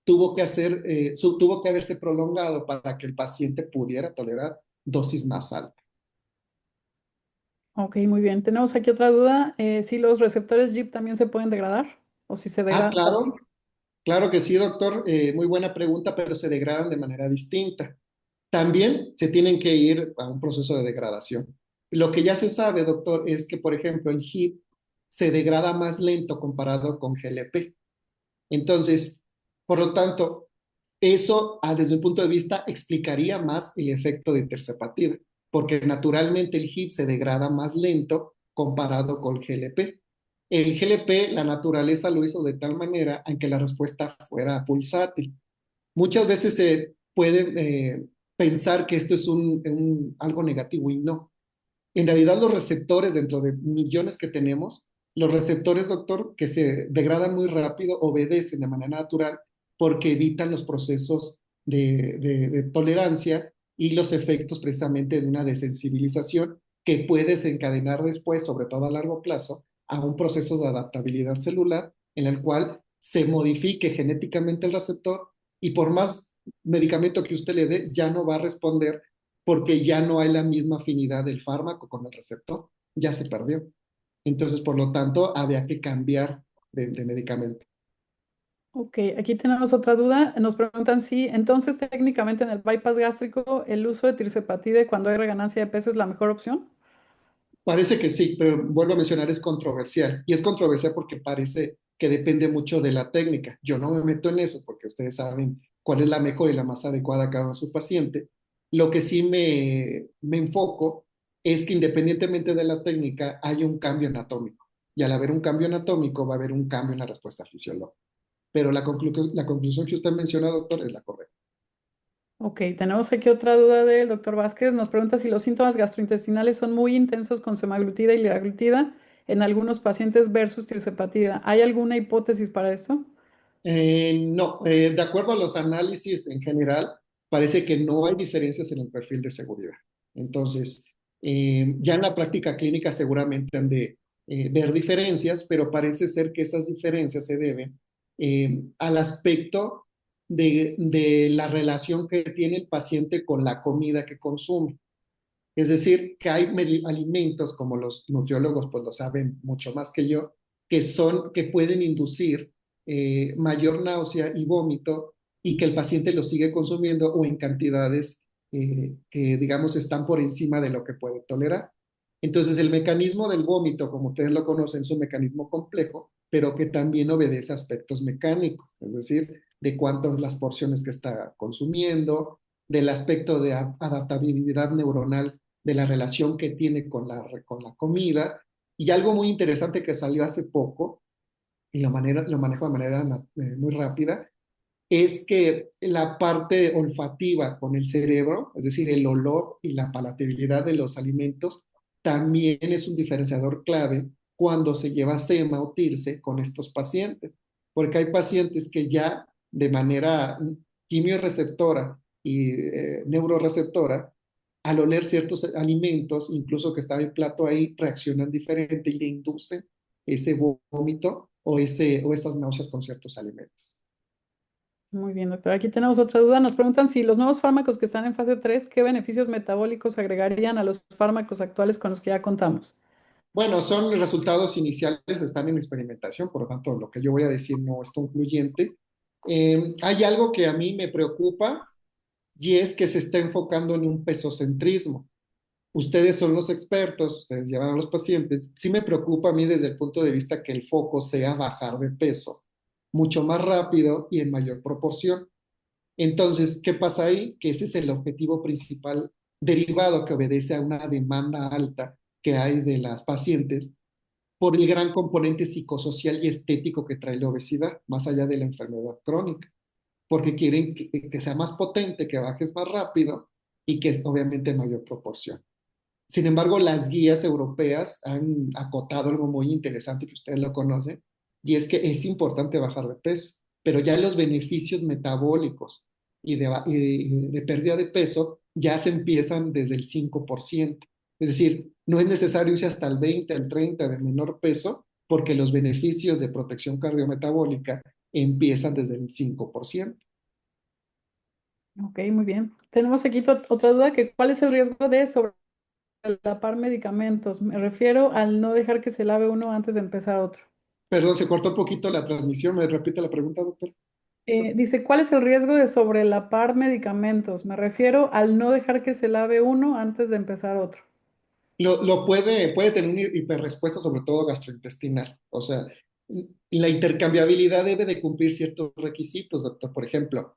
tuvo que haberse prolongado para que el paciente pudiera tolerar dosis más altas. Ok, muy bien. Tenemos aquí otra duda. ¿Si los receptores GIP también se pueden degradar? ¿O si se degradan? Claro, claro que sí, doctor. Muy buena pregunta, pero se degradan de manera distinta. También se tienen que ir a un proceso de degradación. Lo que ya se sabe, doctor, es que, por ejemplo, el HIP se degrada más lento comparado con GLP. Entonces, por lo tanto, eso, desde un punto de vista, explicaría más el efecto de tirzepatida, porque naturalmente el HIP se degrada más lento comparado con el GLP. El GLP, la naturaleza lo hizo de tal manera en que la respuesta fuera pulsátil. Muchas veces se puede pensar que esto es algo negativo y no. En realidad los receptores, dentro de millones que tenemos, los receptores, doctor, que se degradan muy rápido, obedecen de manera natural porque evitan los procesos de tolerancia y los efectos precisamente de una desensibilización que puede desencadenar después, sobre todo a largo plazo, a un proceso de adaptabilidad celular en el cual se modifique genéticamente el receptor y por más medicamento que usted le dé, ya no va a responder porque ya no hay la misma afinidad del fármaco con el receptor, ya se perdió. Entonces, por lo tanto, había que cambiar de medicamento. Ok, aquí tenemos otra duda. Nos preguntan si entonces técnicamente en el bypass gástrico el uso de tirzepatide cuando hay reganancia de peso es la mejor opción. Parece que sí, pero vuelvo a mencionar, es controversial. Y es controversial porque parece que depende mucho de la técnica. Yo no me meto en eso porque ustedes saben cuál es la mejor y la más adecuada a cada su paciente. Lo que sí me enfoco es que independientemente de la técnica, hay un cambio anatómico. Y al haber un cambio anatómico, va a haber un cambio en la respuesta fisiológica. Pero la conclusión que usted menciona, doctor, es la correcta. Ok, tenemos aquí otra duda del doctor Vázquez. Nos pregunta si los síntomas gastrointestinales son muy intensos con semaglutida y liraglutida en algunos pacientes versus tirzepatida. ¿Hay alguna hipótesis para esto? No, de acuerdo a los análisis en general, parece que no hay diferencias en el perfil de seguridad. Entonces, ya en la práctica clínica seguramente han de ver diferencias, pero parece ser que esas diferencias se deben al aspecto de la relación que tiene el paciente con la comida que consume. Es decir, que hay alimentos, como los nutriólogos pues lo saben mucho más que yo, que pueden inducir mayor náusea y vómito y que el paciente lo sigue consumiendo o en cantidades que, digamos, están por encima de lo que puede tolerar. Entonces, el mecanismo del vómito, como ustedes lo conocen, es un mecanismo complejo, pero que también obedece a aspectos mecánicos, es decir, de cuántas las porciones que está consumiendo, del aspecto de adaptabilidad neuronal de la relación que tiene con la comida. Y algo muy interesante que salió hace poco, y lo manejo de manera muy rápida, es que la parte olfativa con el cerebro, es decir, el olor y la palatabilidad de los alimentos, también es un diferenciador clave cuando se lleva SEMA o TIRSE con estos pacientes, porque hay pacientes que ya de manera quimioreceptora y neuroreceptora, al oler ciertos alimentos, incluso que está el plato ahí, reaccionan diferente y le inducen ese vómito o esas náuseas con ciertos alimentos. Muy bien, doctor. Aquí tenemos otra duda. Nos preguntan si los nuevos fármacos que están en fase 3, ¿qué beneficios metabólicos agregarían a los fármacos actuales con los que ya contamos? Bueno, son resultados iniciales, están en experimentación, por lo tanto, lo que yo voy a decir no es concluyente. Hay algo que a mí me preocupa y es que se está enfocando en un pesocentrismo. Ustedes son los expertos, ustedes llevan a los pacientes. Sí me preocupa a mí desde el punto de vista que el foco sea bajar de peso mucho más rápido y en mayor proporción. Entonces, ¿qué pasa ahí? Que ese es el objetivo principal derivado que obedece a una demanda alta que hay de las pacientes por el gran componente psicosocial y estético que trae la obesidad, más allá de la enfermedad crónica, porque quieren que sea más potente, que bajes más rápido y que obviamente en mayor proporción. Sin embargo, las guías europeas han acotado algo muy interesante que ustedes lo conocen, y es que es importante bajar de peso, pero ya los beneficios metabólicos y de pérdida de peso ya se empiezan desde el 5%. Es decir, no es necesario irse hasta el 20, el 30 de menor peso, porque los beneficios de protección cardiometabólica empiezan desde el 5%. Ok, muy bien. Tenemos aquí otra duda, que ¿cuál es el riesgo de sobrelapar medicamentos? Me refiero al no dejar que se lave uno antes de empezar otro. Perdón, se cortó un poquito la transmisión. ¿Me repite la pregunta, doctor? Dice, ¿cuál es el riesgo de sobrelapar medicamentos? Me refiero al no dejar que se lave uno antes de empezar otro. Puede tener una hiperrespuesta, sobre todo gastrointestinal. O sea, la intercambiabilidad debe de cumplir ciertos requisitos, doctor. Por ejemplo,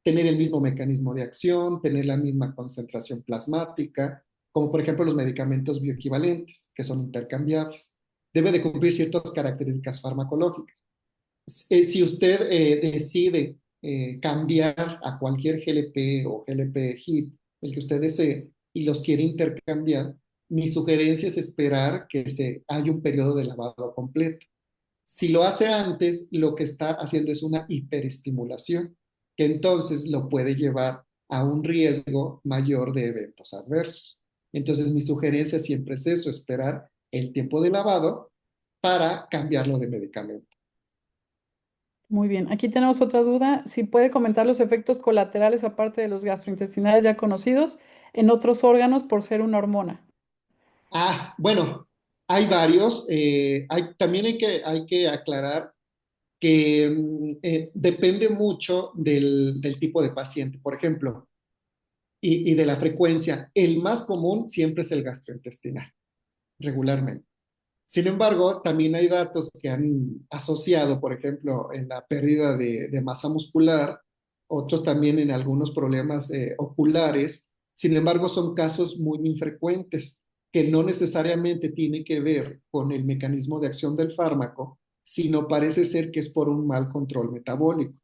tener el mismo mecanismo de acción, tener la misma concentración plasmática, como por ejemplo los medicamentos bioequivalentes, que son intercambiables. Debe de cumplir ciertas características farmacológicas. Si usted decide cambiar a cualquier GLP o GLP-HIP, el que usted desee, y los quiere intercambiar, mi sugerencia es esperar que haya un periodo de lavado completo. Si lo hace antes, lo que está haciendo es una hiperestimulación, que entonces lo puede llevar a un riesgo mayor de eventos adversos. Entonces, mi sugerencia siempre es eso, esperar el tiempo de lavado para cambiarlo de medicamento. Muy bien, aquí tenemos otra duda. Si puede comentar los efectos colaterales, aparte de los gastrointestinales ya conocidos, en otros órganos por ser una hormona. Bueno, hay varios. También hay que aclarar que depende mucho del tipo de paciente, por ejemplo, y de la frecuencia. El más común siempre es el gastrointestinal, regularmente. Sin embargo, también hay datos que han asociado, por ejemplo, en la pérdida de masa muscular, otros también en algunos problemas oculares. Sin embargo, son casos muy infrecuentes que no necesariamente tienen que ver con el mecanismo de acción del fármaco, sino parece ser que es por un mal control metabólico.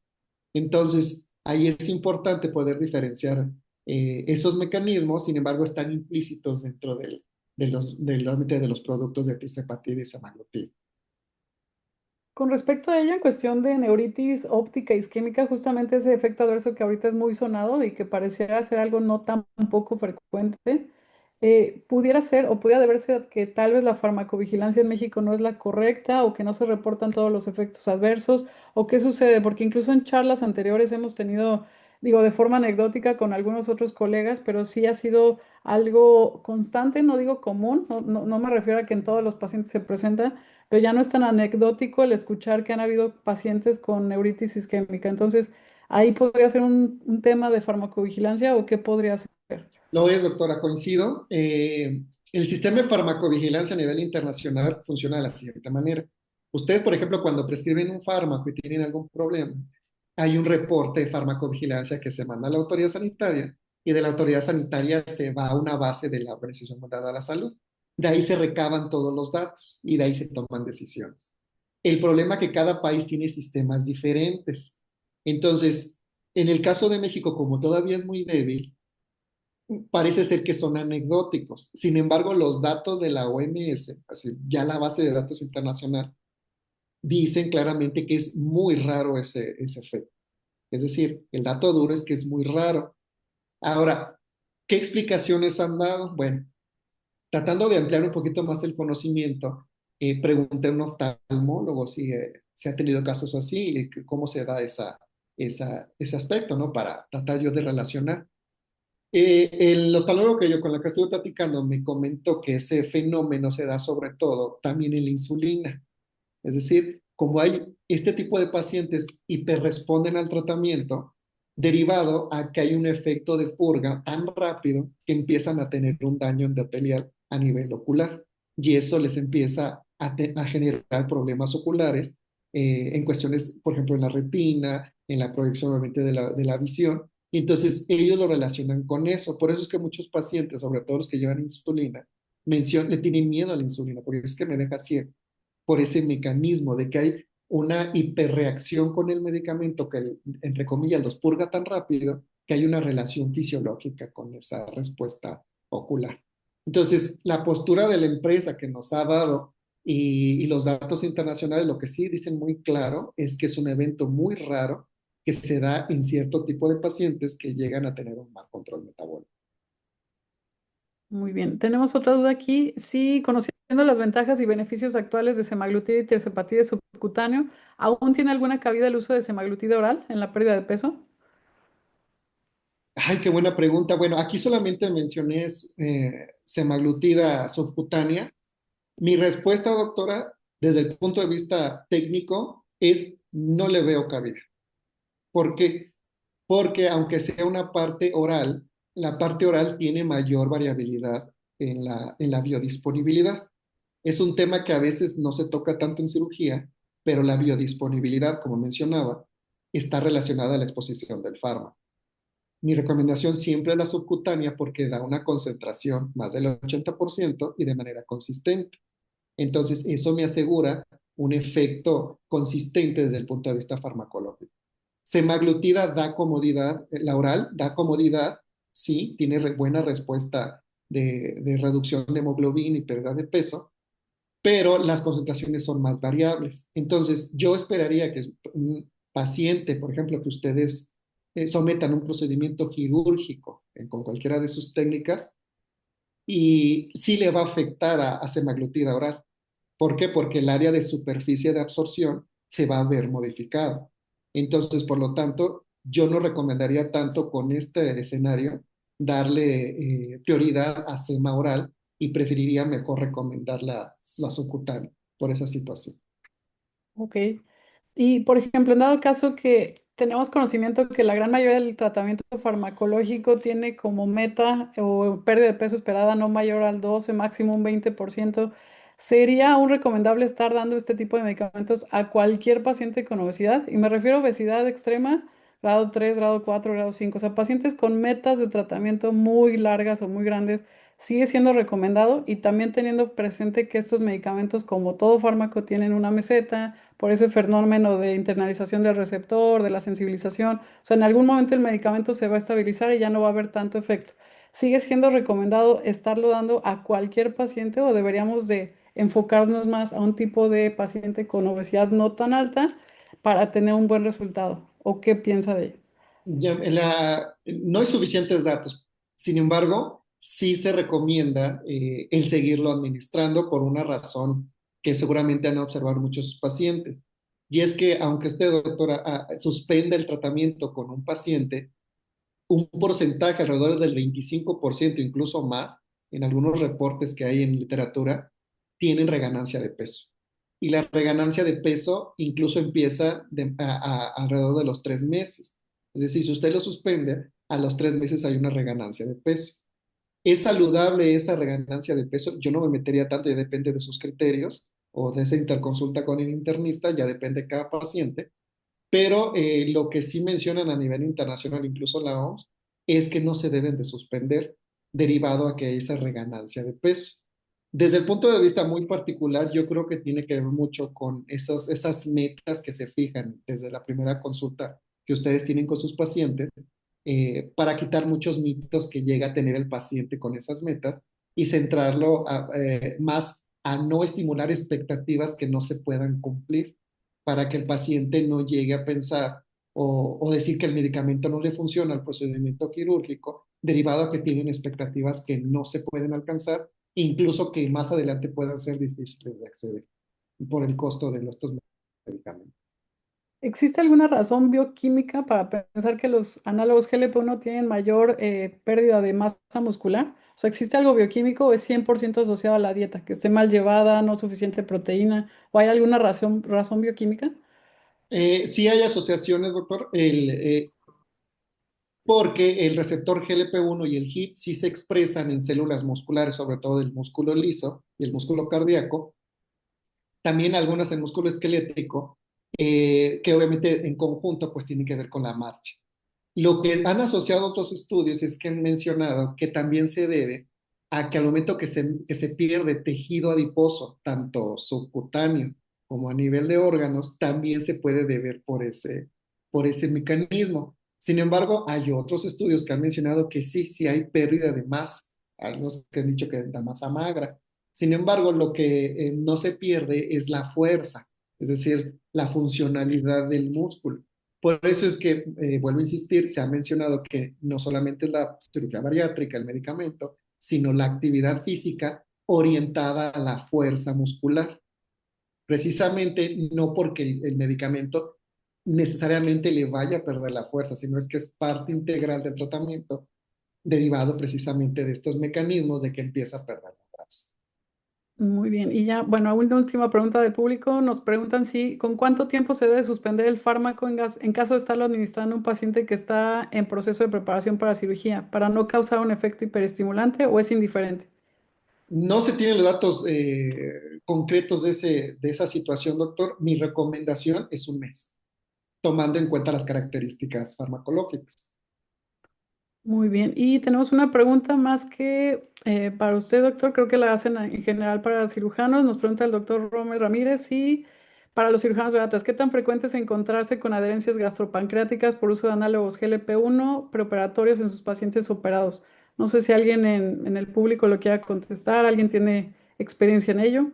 Entonces, ahí es importante poder diferenciar esos mecanismos. Sin embargo, están implícitos dentro de los productos de tirzepatide y semaglutida. Con respecto a ello, en cuestión de neuritis óptica isquémica, justamente ese efecto adverso que ahorita es muy sonado y que pareciera ser algo no tan poco frecuente, pudiera ser o pudiera deberse que tal vez la farmacovigilancia en México no es la correcta o que no se reportan todos los efectos adversos o qué sucede, porque incluso en charlas anteriores hemos tenido, digo, de forma anecdótica con algunos otros colegas, pero sí ha sido algo constante, no digo común, no me refiero a que en todos los pacientes se presenta, pero ya no es tan anecdótico el escuchar que han habido pacientes con neuritis isquémica. Entonces, ahí podría ser un tema de farmacovigilancia o qué podría ser. Lo es, doctora, coincido. El sistema de farmacovigilancia a nivel internacional funciona de la siguiente manera. Ustedes, por ejemplo, cuando prescriben un fármaco y tienen algún problema, hay un reporte de farmacovigilancia que se manda a la autoridad sanitaria, y de la autoridad sanitaria se va a una base de la Organización Mundial de la Salud. De ahí se recaban todos los datos y de ahí se toman decisiones. El problema es que cada país tiene sistemas diferentes. Entonces, en el caso de México, como todavía es muy débil, parece ser que son anecdóticos. Sin embargo, los datos de la OMS, así, ya la base de datos internacional, dicen claramente que es muy raro ese efecto. Es decir, el dato duro es que es muy raro. Ahora, ¿qué explicaciones han dado? Bueno, tratando de ampliar un poquito más el conocimiento, pregunté a un oftalmólogo si ha tenido casos así y cómo se da ese aspecto, ¿no? Para tratar yo de relacionar. El oftalmólogo con la que estuve platicando me comentó que ese fenómeno se da sobre todo también en la insulina. Es decir, como hay este tipo de pacientes hiperresponden al tratamiento, derivado a que hay un efecto de purga tan rápido que empiezan a tener un daño endotelial a nivel ocular. Y eso les empieza a generar problemas oculares en cuestiones, por ejemplo, en la retina, en la proyección obviamente de la visión. Y entonces ellos lo relacionan con eso. Por eso es que muchos pacientes, sobre todo los que llevan insulina, le tienen miedo a la insulina, porque es que me deja ciego. por ese mecanismo de que hay una hiperreacción con el medicamento que, entre comillas, los purga tan rápido que hay una relación fisiológica con esa respuesta ocular. Entonces, la postura de la empresa que nos ha dado y los datos internacionales, lo que sí dicen muy claro es que es un evento muy raro que se da en cierto tipo de pacientes que llegan a tener un mal control metabólico. Muy bien. Tenemos otra duda aquí. Sí, conociendo las ventajas y beneficios actuales de semaglutida y tirzepatide subcutáneo, ¿aún tiene alguna cabida el uso de semaglutida oral en la pérdida de peso? Ay, qué buena pregunta. Bueno, aquí solamente mencioné semaglutida subcutánea. Mi respuesta, doctora, desde el punto de vista técnico, es no le veo cabida. ¿Por qué? Porque aunque sea una parte oral, la parte oral tiene mayor variabilidad en la biodisponibilidad. Es un tema que a veces no se toca tanto en cirugía, pero la biodisponibilidad, como mencionaba, está relacionada a la exposición del fármaco. Mi recomendación siempre es la subcutánea porque da una concentración más del 80% y de manera consistente. Entonces, eso me asegura un efecto consistente desde el punto de vista farmacológico. Semaglutida da comodidad, la oral da comodidad, sí, tiene buena respuesta de reducción de hemoglobina y pérdida de peso, pero las concentraciones son más variables. Entonces, yo esperaría que un paciente, por ejemplo, que ustedes sometan un procedimiento quirúrgico con cualquiera de sus técnicas y sí le va a afectar a semaglutida oral. ¿Por qué? Porque el área de superficie de absorción se va a ver modificado. Entonces, por lo tanto, yo no recomendaría tanto con este escenario darle prioridad a sema oral y preferiría mejor recomendar la subcutánea por esa situación. Ok. Y, por ejemplo, en dado caso que tenemos conocimiento que la gran mayoría del tratamiento farmacológico tiene como meta o pérdida de peso esperada no mayor al 12, máximo un 20%, ¿sería aún recomendable estar dando este tipo de medicamentos a cualquier paciente con obesidad? Y me refiero a obesidad extrema, grado 3, grado 4, grado 5, o sea, pacientes con metas de tratamiento muy largas o muy grandes. Sigue siendo recomendado y también teniendo presente que estos medicamentos, como todo fármaco, tienen una meseta por ese fenómeno de internalización del receptor, de la sensibilización. O sea, en algún momento el medicamento se va a estabilizar y ya no va a haber tanto efecto. ¿Sigue siendo recomendado estarlo dando a cualquier paciente o deberíamos de enfocarnos más a un tipo de paciente con obesidad no tan alta para tener un buen resultado? ¿O qué piensa de ello? No hay suficientes datos. Sin embargo, sí se recomienda el seguirlo administrando por una razón que seguramente han observado muchos pacientes. Y es que aunque usted, doctora, suspenda el tratamiento con un paciente, un porcentaje alrededor del 25%, incluso más, en algunos reportes que hay en literatura, tienen reganancia de peso. Y la reganancia de peso incluso empieza alrededor de los 3 meses. Es decir, si usted lo suspende, a los 3 meses hay una reganancia de peso. ¿Es saludable esa reganancia de peso? Yo no me metería tanto, ya depende de sus criterios o de esa interconsulta con el internista, ya depende de cada paciente, pero lo que sí mencionan a nivel internacional, incluso la OMS, es que no se deben de suspender derivado a que hay esa reganancia de peso. Desde el punto de vista muy particular, yo creo que tiene que ver mucho con esas metas que se fijan desde la primera consulta que ustedes tienen con sus pacientes, para quitar muchos mitos que llega a tener el paciente con esas metas y centrarlo más a no estimular expectativas que no se puedan cumplir para que el paciente no llegue a pensar o decir que el medicamento no le funciona al procedimiento quirúrgico, derivado a que tienen expectativas que no se pueden alcanzar, incluso que más adelante puedan ser difíciles de acceder por el costo de estos medicamentos. ¿Existe alguna razón bioquímica para pensar que los análogos GLP-1 tienen mayor pérdida de masa muscular? O sea, ¿existe algo bioquímico o es 100% asociado a la dieta, que esté mal llevada, no suficiente proteína? ¿O hay alguna razón bioquímica? Sí hay asociaciones, doctor, porque el receptor GLP-1 y el HIP sí se expresan en células musculares, sobre todo el músculo liso y el músculo cardíaco, también algunas en músculo esquelético, que obviamente en conjunto pues tienen que ver con la marcha. Lo que han asociado otros estudios es que han mencionado que también se debe a que al momento que se pierde tejido adiposo, tanto subcutáneo como a nivel de órganos, también se puede deber por ese mecanismo. Sin embargo, hay otros estudios que han mencionado que sí, sí hay pérdida de masa, algunos que han dicho que la masa magra. Sin embargo, lo que no se pierde es la fuerza, es decir, la funcionalidad del músculo. Por eso es que, vuelvo a insistir, se ha mencionado que no solamente es la cirugía bariátrica, el medicamento, sino la actividad física orientada a la fuerza muscular. Precisamente no porque el medicamento necesariamente le vaya a perder la fuerza, sino es que es parte integral del tratamiento derivado precisamente de estos mecanismos de que empieza a perder la grasa. Muy bien. Y ya, bueno, una última pregunta del público. Nos preguntan si con cuánto tiempo se debe suspender el fármaco en caso de estarlo administrando a un paciente que está en proceso de preparación para cirugía, para no causar un efecto hiperestimulante o es indiferente. No se tienen los datos concretos de esa situación, doctor. Mi recomendación es un mes, tomando en cuenta las características farmacológicas. Muy bien. Y tenemos una pregunta más que para usted, doctor. Creo que la hacen en general para cirujanos. Nos pregunta el doctor Romer Ramírez si para los cirujanos pediatras, ¿qué tan frecuente es encontrarse con adherencias gastropancreáticas por uso de análogos GLP-1 preoperatorios en sus pacientes operados? No sé si alguien en el público lo quiera contestar. ¿Alguien tiene experiencia en ello?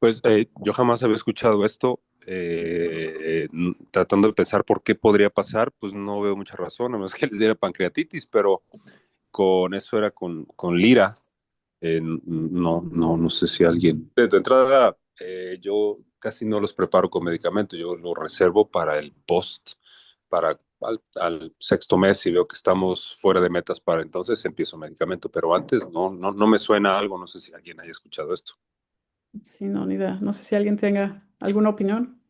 Pues yo jamás había escuchado esto. Tratando de pensar por qué podría pasar, pues no veo mucha razón, a menos que le diera pancreatitis, pero con eso era con Lira. No sé si alguien. De entrada, yo casi no los preparo con medicamento, yo lo reservo para el post, para al sexto mes, si veo que estamos fuera de metas para entonces empiezo medicamento, pero antes no me suena algo, no sé si alguien haya escuchado esto. Sí, no, ni idea. No sé si alguien tenga alguna opinión.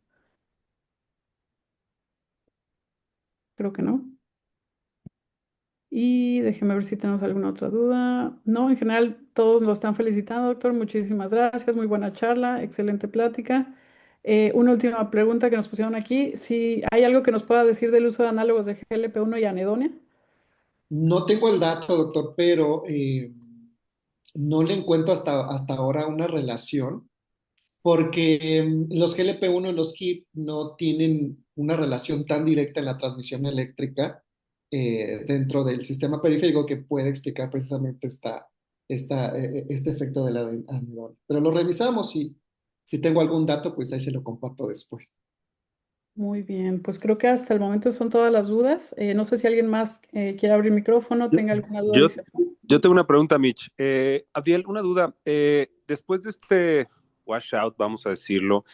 Creo que no. Y déjeme ver si tenemos alguna otra duda. No, en general todos lo están felicitando, doctor. Muchísimas gracias. Muy buena charla, excelente plática. Una última pregunta que nos pusieron aquí. Si hay algo que nos pueda decir del uso de análogos de GLP-1 y anedonia. No tengo el dato, doctor, pero no le encuentro hasta ahora una relación, porque los GLP-1 y los HIP no tienen una relación tan directa en la transmisión eléctrica dentro del sistema periférico que puede explicar precisamente este efecto de la anhedonia. Pero lo revisamos y si tengo algún dato, pues ahí se lo comparto después. Muy bien, pues creo que hasta el momento son todas las dudas. No sé si alguien más quiere abrir micrófono, Yo, tenga alguna duda yo, adicional. yo tengo una pregunta, Mitch. Abdiel, una duda. Después de este washout, vamos a decirlo,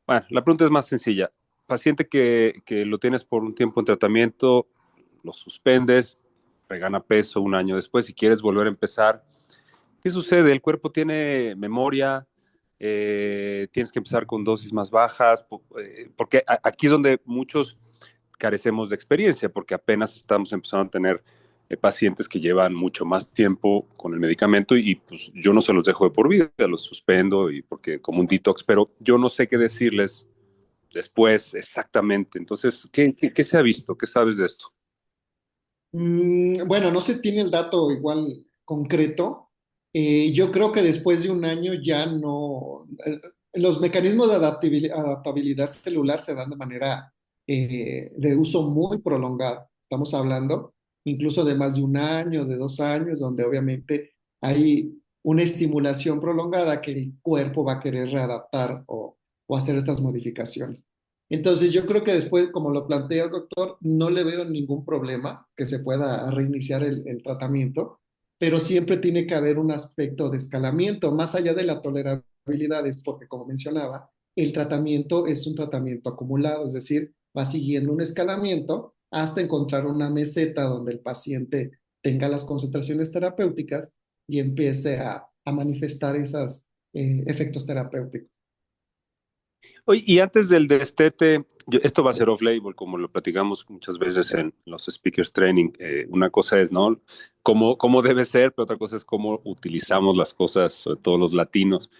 bueno, la pregunta es más sencilla. Paciente que lo tienes por un tiempo en tratamiento, lo suspendes, regana peso un año después y quieres volver a empezar. ¿Qué sucede? El cuerpo tiene memoria, tienes que empezar con dosis más bajas, porque aquí es donde muchos carecemos de experiencia, porque apenas estamos empezando a tener pacientes que llevan mucho más tiempo con el medicamento y pues yo no se los dejo de por vida, los suspendo y porque como un detox, pero yo no sé qué decirles después exactamente. Entonces, ¿qué se ha visto? ¿Qué sabes de esto? Bueno, no se tiene el dato igual concreto. Yo creo que después de un año ya no. Los mecanismos de adaptabilidad celular se dan de manera de uso muy prolongado. Estamos hablando incluso de más de un año, de 2 años, donde obviamente hay una estimulación prolongada que el cuerpo va a querer readaptar o hacer estas modificaciones. Entonces, yo creo que después, como lo planteas, doctor, no le veo ningún problema que se pueda reiniciar el tratamiento, pero siempre tiene que haber un aspecto de escalamiento, más allá de la tolerabilidad, es porque, como mencionaba, el tratamiento es un tratamiento acumulado, es decir, va siguiendo un escalamiento hasta encontrar una meseta donde el paciente tenga las concentraciones terapéuticas y empiece a manifestar esos efectos terapéuticos. Oye, y antes del destete, esto va a ser off-label, como lo platicamos muchas veces en los speakers training. Una cosa es, ¿no? Cómo debe ser, pero otra cosa es cómo utilizamos las cosas, sobre todo los latinos.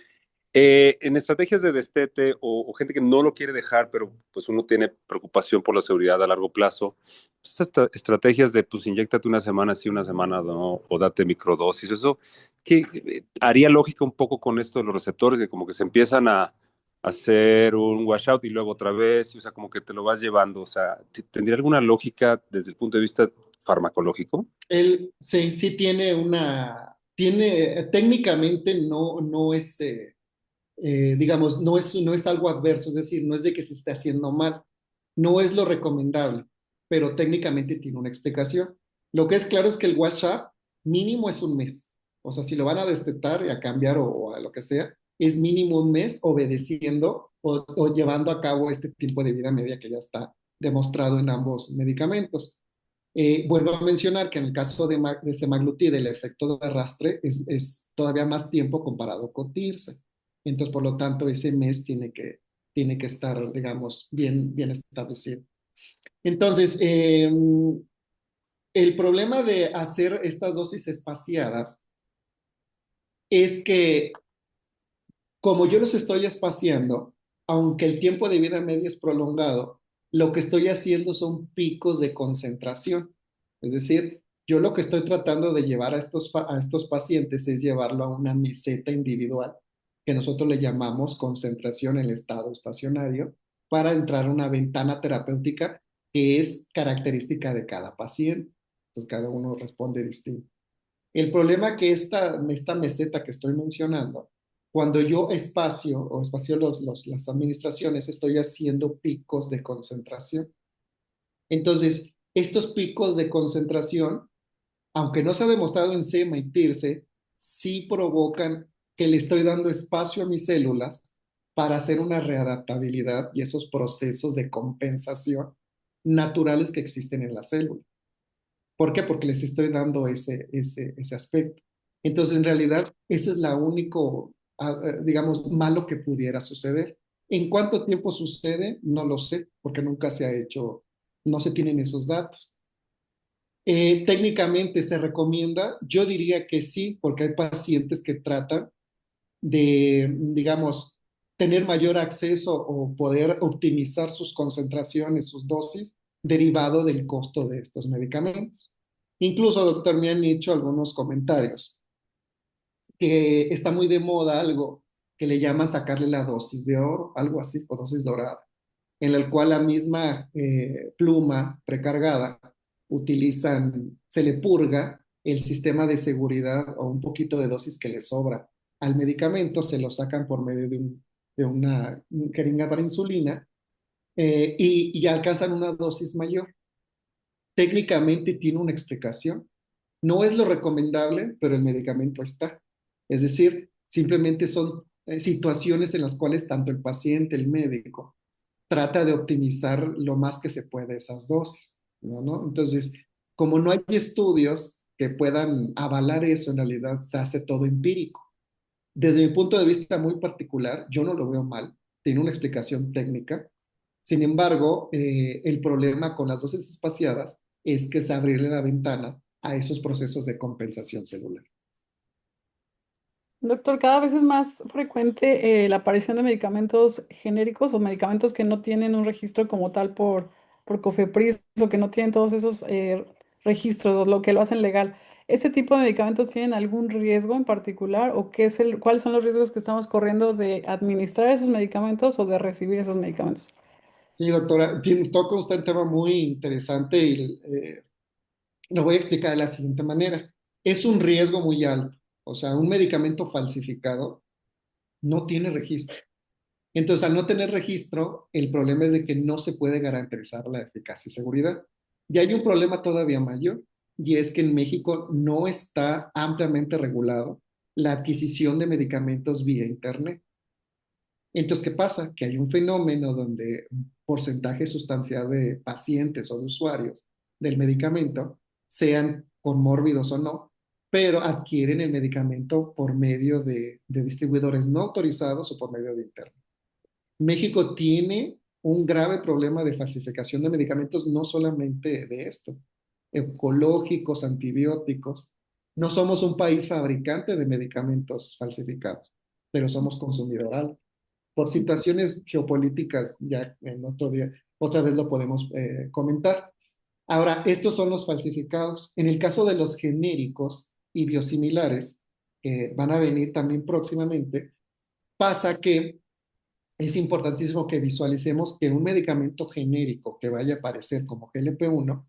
En estrategias de destete o gente que no lo quiere dejar, pero pues uno tiene preocupación por la seguridad a largo plazo, pues, estas estrategias de pues inyéctate una semana sí, una semana no, o date microdosis, eso que haría lógica un poco con esto de los receptores, que como que se empiezan a hacer un washout y luego otra vez, o sea, como que te lo vas llevando, o sea, ¿tendría alguna lógica desde el punto de vista farmacológico? Él sí, sí tiene técnicamente no es, digamos, no es algo adverso, es decir, no es de que se esté haciendo mal, no es lo recomendable, pero técnicamente tiene una explicación. Lo que es claro es que el WhatsApp mínimo es un mes. O sea, si lo van a destetar y a cambiar o a lo que sea, es mínimo un mes obedeciendo o llevando a cabo este tiempo de vida media que ya está demostrado en ambos medicamentos. Vuelvo a mencionar que en el caso de semaglutida el efecto de arrastre es todavía más tiempo comparado con TIRSE. Entonces, por lo tanto, ese mes tiene que estar, digamos, bien establecido. Entonces, el problema de hacer estas dosis espaciadas es que como yo los estoy espaciando, aunque el tiempo de vida media es prolongado, lo que estoy haciendo son picos de concentración. Es decir, yo lo que estoy tratando de llevar a estos pacientes es llevarlo a una meseta individual, que nosotros le llamamos concentración en el estado estacionario, para entrar a una ventana terapéutica que es característica de cada paciente. Entonces, cada uno responde distinto. El problema que esta meseta que estoy mencionando, cuando yo espacio las administraciones, estoy haciendo picos de concentración. Entonces, estos picos de concentración, aunque no se ha demostrado en SEMA y TIRSE, sí provocan que le estoy dando espacio a mis células para hacer una readaptabilidad y esos procesos de compensación naturales que existen en la célula. ¿Por qué? Porque les estoy dando ese aspecto. Entonces, en realidad, ese es la único, digamos, malo que pudiera suceder. ¿En cuánto tiempo sucede? No lo sé, porque nunca se ha hecho, no se tienen esos datos. Técnicamente se recomienda, yo diría que sí, porque hay pacientes que tratan de, digamos, tener mayor acceso o poder optimizar sus concentraciones, sus dosis, derivado del costo de estos medicamentos. Incluso, doctor, me han hecho algunos comentarios que está muy de moda algo que le llaman sacarle la dosis de oro, algo así, o dosis dorada, en el cual la misma pluma precargada se le purga el sistema de seguridad o un poquito de dosis que le sobra al medicamento, se lo sacan por medio de una jeringa para insulina y alcanzan una dosis mayor. Técnicamente tiene una explicación. No es lo recomendable, pero el medicamento está. Es decir, simplemente son situaciones en las cuales tanto el paciente, el médico, trata de optimizar lo más que se puede esas dosis, ¿no? Entonces, como no hay estudios que puedan avalar eso, en realidad se hace todo empírico. Desde mi punto de vista muy particular, yo no lo veo mal, tiene una explicación técnica. Sin embargo, el problema con las dosis espaciadas es que es abrirle la ventana a esos procesos de compensación celular. Doctor, cada vez es más frecuente la aparición de medicamentos genéricos o medicamentos que no tienen un registro como tal por COFEPRIS o que no tienen todos esos registros, lo que lo hacen legal. ¿Ese tipo de medicamentos tienen algún riesgo en particular o cuáles son los riesgos que estamos corriendo de administrar esos medicamentos o de recibir esos medicamentos? Sí, doctora, toca usted un tema muy interesante y lo voy a explicar de la siguiente manera. Es un riesgo muy alto. O sea, un medicamento falsificado no tiene registro. Entonces, al no tener registro, el problema es de que no se puede garantizar la eficacia y seguridad. Y hay un problema todavía mayor, y es que en México no está ampliamente regulado la adquisición de medicamentos vía Internet. Entonces, ¿qué pasa? Que hay un fenómeno donde un porcentaje sustancial de pacientes o de usuarios del medicamento, sean conmórbidos o no, pero adquieren el medicamento por medio de distribuidores no autorizados o por medio de Internet. México tiene un grave problema de falsificación de medicamentos, no solamente de esto, oncológicos, antibióticos. No somos un país fabricante de medicamentos falsificados, pero somos consumidor alto. Por situaciones geopolíticas, ya en otro día, otra vez lo podemos comentar. Ahora, estos son los falsificados. En el caso de los genéricos y biosimilares, que van a venir también próximamente, pasa que es importantísimo que visualicemos que un medicamento genérico que vaya a aparecer como GLP-1,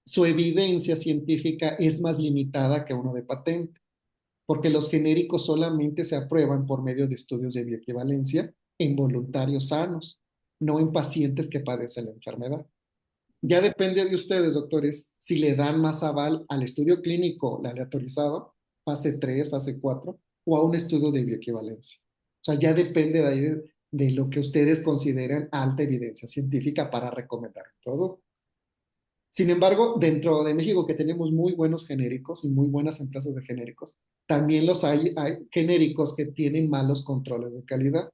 su evidencia científica es más limitada que uno de patente, porque los genéricos solamente se aprueban por medio de estudios de bioequivalencia en voluntarios sanos, no en pacientes que padecen la enfermedad. Ya depende de ustedes, doctores, si le dan más aval al estudio clínico aleatorizado, fase 3, fase 4, o a un estudio de bioequivalencia. O sea, ya depende de ahí de lo que ustedes consideran alta evidencia científica para recomendar un producto. Sin embargo, dentro de México, que tenemos muy buenos genéricos y muy buenas empresas de genéricos, también hay genéricos que tienen malos controles de calidad.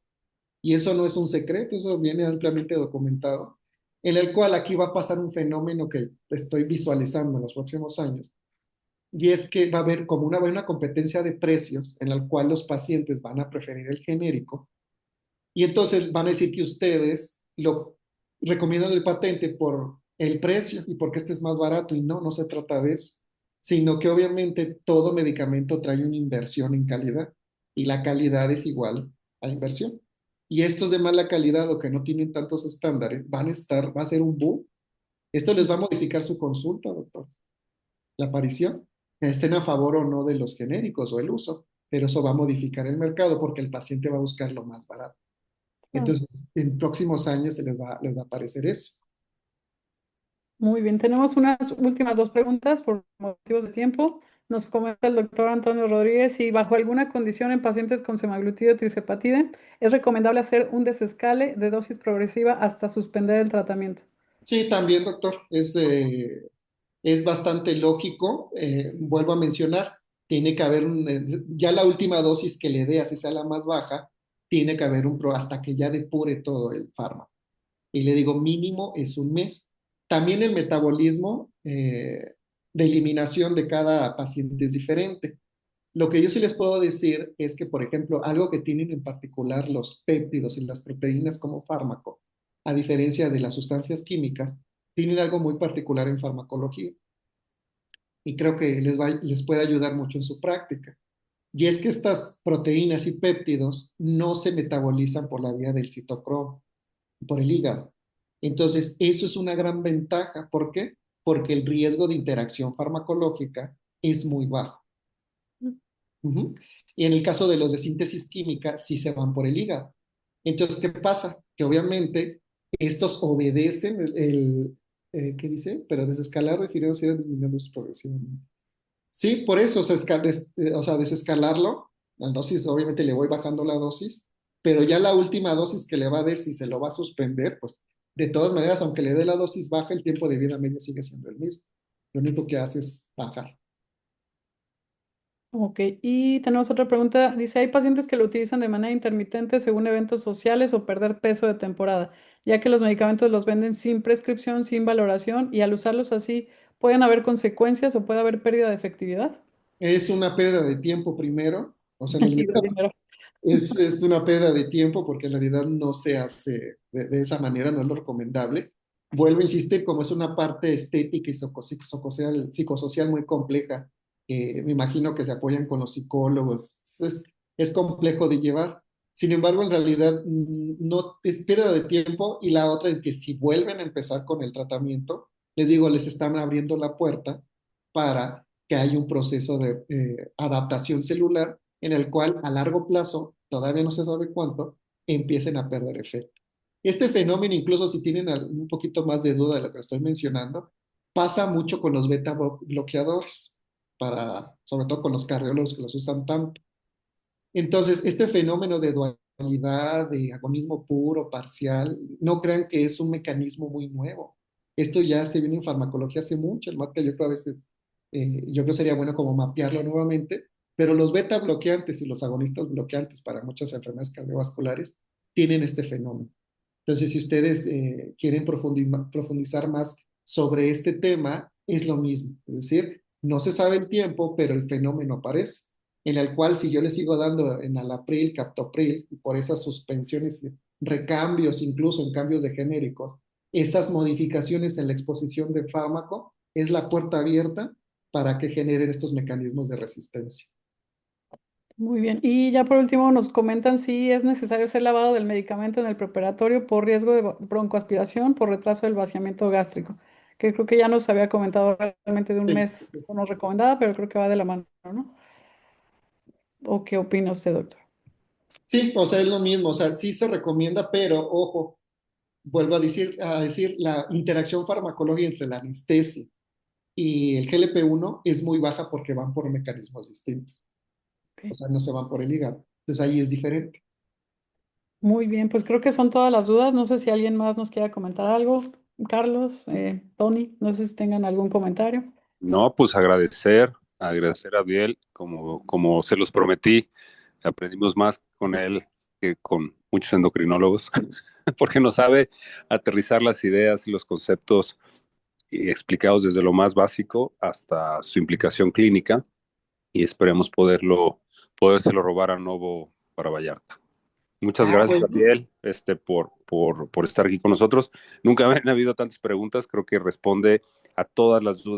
Y eso no es un secreto, eso viene ampliamente documentado, en el cual aquí va a pasar un fenómeno que estoy visualizando en los próximos años, y es que va a haber como una buena competencia de precios en la cual los pacientes van a preferir el genérico, y entonces van a decir que ustedes lo recomiendan el patente por el precio y porque este es más barato, y no, no se trata de eso, sino que obviamente todo medicamento trae una inversión en calidad, y la calidad es igual a inversión. Y estos de mala calidad o que no tienen tantos estándares va a ser un boom. Esto les va a modificar su consulta, doctor. La aparición, que estén a favor o no de los genéricos o el uso, pero eso va a modificar el mercado porque el paciente va a buscar lo más barato. Claro. Entonces, en próximos años les va a aparecer eso. Muy bien, tenemos unas últimas dos preguntas por motivos de tiempo. Nos comenta el doctor Antonio Rodríguez si bajo alguna condición en pacientes con semaglutido y tirzepatide es recomendable hacer un desescale de dosis progresiva hasta suspender el tratamiento. Sí, también, doctor, es bastante lógico. Vuelvo a mencionar, tiene que haber ya la última dosis que le dé, así sea la más baja, tiene que haber hasta que ya depure todo el fármaco. Y le digo, mínimo es un mes. También el metabolismo de eliminación de cada paciente es diferente. Lo que yo sí les puedo decir es que, por ejemplo, algo que tienen en particular los péptidos y las proteínas como fármaco, a diferencia de las sustancias químicas, tienen algo muy particular en farmacología, y creo que les puede ayudar mucho en su práctica. Y es que estas proteínas y péptidos no se metabolizan por la vía del citocromo, por el hígado. Entonces, eso es una gran ventaja. ¿Por qué? Porque el riesgo de interacción farmacológica es muy bajo. Uh-huh. Y en el caso de los de síntesis química, sí se van por el hígado. Entonces, ¿qué pasa? Que obviamente estos obedecen ¿qué dice? Pero desescalar refiriéndose a ir disminuyendo progresivamente. Sí, por eso, o sea, desescalarlo, la dosis, obviamente le voy bajando la dosis, pero ya la última dosis que le va a dar, si se lo va a suspender, pues de todas maneras, aunque le dé la dosis baja, el tiempo de vida media sigue siendo el mismo. Lo único que hace es bajar. Ok, y tenemos otra pregunta. Dice, hay pacientes que lo utilizan de manera intermitente según eventos sociales o perder peso de temporada, ya que los medicamentos los venden sin prescripción, sin valoración, y al usarlos así, ¿pueden haber consecuencias o puede haber pérdida de efectividad? Es una pérdida de tiempo primero, o sea, en Y realidad de dinero. es una pérdida de tiempo porque en realidad no se hace de esa manera, no es lo recomendable. Vuelvo a insistir, como es una parte estética y psicosocial muy compleja, me imagino que se apoyan con los psicólogos, es complejo de llevar. Sin embargo, en realidad no es pérdida de tiempo, y la otra es que si vuelven a empezar con el tratamiento, les digo, les están abriendo la puerta para que haya un proceso de adaptación celular en el cual a largo plazo, todavía no se sabe cuánto, empiecen a perder efecto. Este fenómeno, incluso si tienen un poquito más de duda de lo que estoy mencionando, pasa mucho con los beta bloqueadores, sobre todo con los cardiólogos que los usan tanto. Entonces, este fenómeno de dualidad, de agonismo puro, parcial, no crean que es un mecanismo muy nuevo. Esto ya se viene en farmacología hace mucho. El MATCA yo creo a veces, yo creo sería bueno como mapearlo nuevamente, pero los beta bloqueantes y los agonistas bloqueantes para muchas enfermedades cardiovasculares tienen este fenómeno. Entonces, si ustedes quieren profundizar más sobre este tema, es lo mismo. Es decir, no se sabe el tiempo, pero el fenómeno aparece. en el cual si yo le sigo dando enalapril, captopril, y por esas suspensiones, recambios, incluso en cambios de genéricos, esas modificaciones en la exposición de fármaco es la puerta abierta para que generen estos mecanismos de resistencia. Muy bien. Y ya por último nos comentan si es necesario ser lavado del medicamento en el preoperatorio por riesgo de broncoaspiración, por retraso del vaciamiento gástrico, que creo que ya nos había comentado realmente de un Sí. mes, nos recomendaba, pero creo que va de la mano, ¿no? ¿O qué opina usted, doctor? Sí, o sea, es lo mismo, o sea, sí se recomienda, pero ojo, vuelvo a decir, la interacción farmacológica entre la anestesia y el GLP-1 es muy baja porque van por mecanismos distintos, o Ok. sea, no se van por el hígado, entonces ahí es diferente. Muy bien, pues creo que son todas las dudas. No sé si alguien más nos quiera comentar algo. Carlos, Tony, no sé si tengan algún comentario. No, pues agradecer a Abdiel, como se los prometí, aprendimos más con él que con muchos endocrinólogos, porque nos sabe aterrizar las ideas y los conceptos y explicados desde lo más básico hasta su implicación clínica, y esperemos podérselo robar a Novo para Vallarta. Muchas Ah, gracias, bueno. Abdiel, por estar aquí con nosotros. Nunca habían habido tantas preguntas, creo que responde a todas las dudas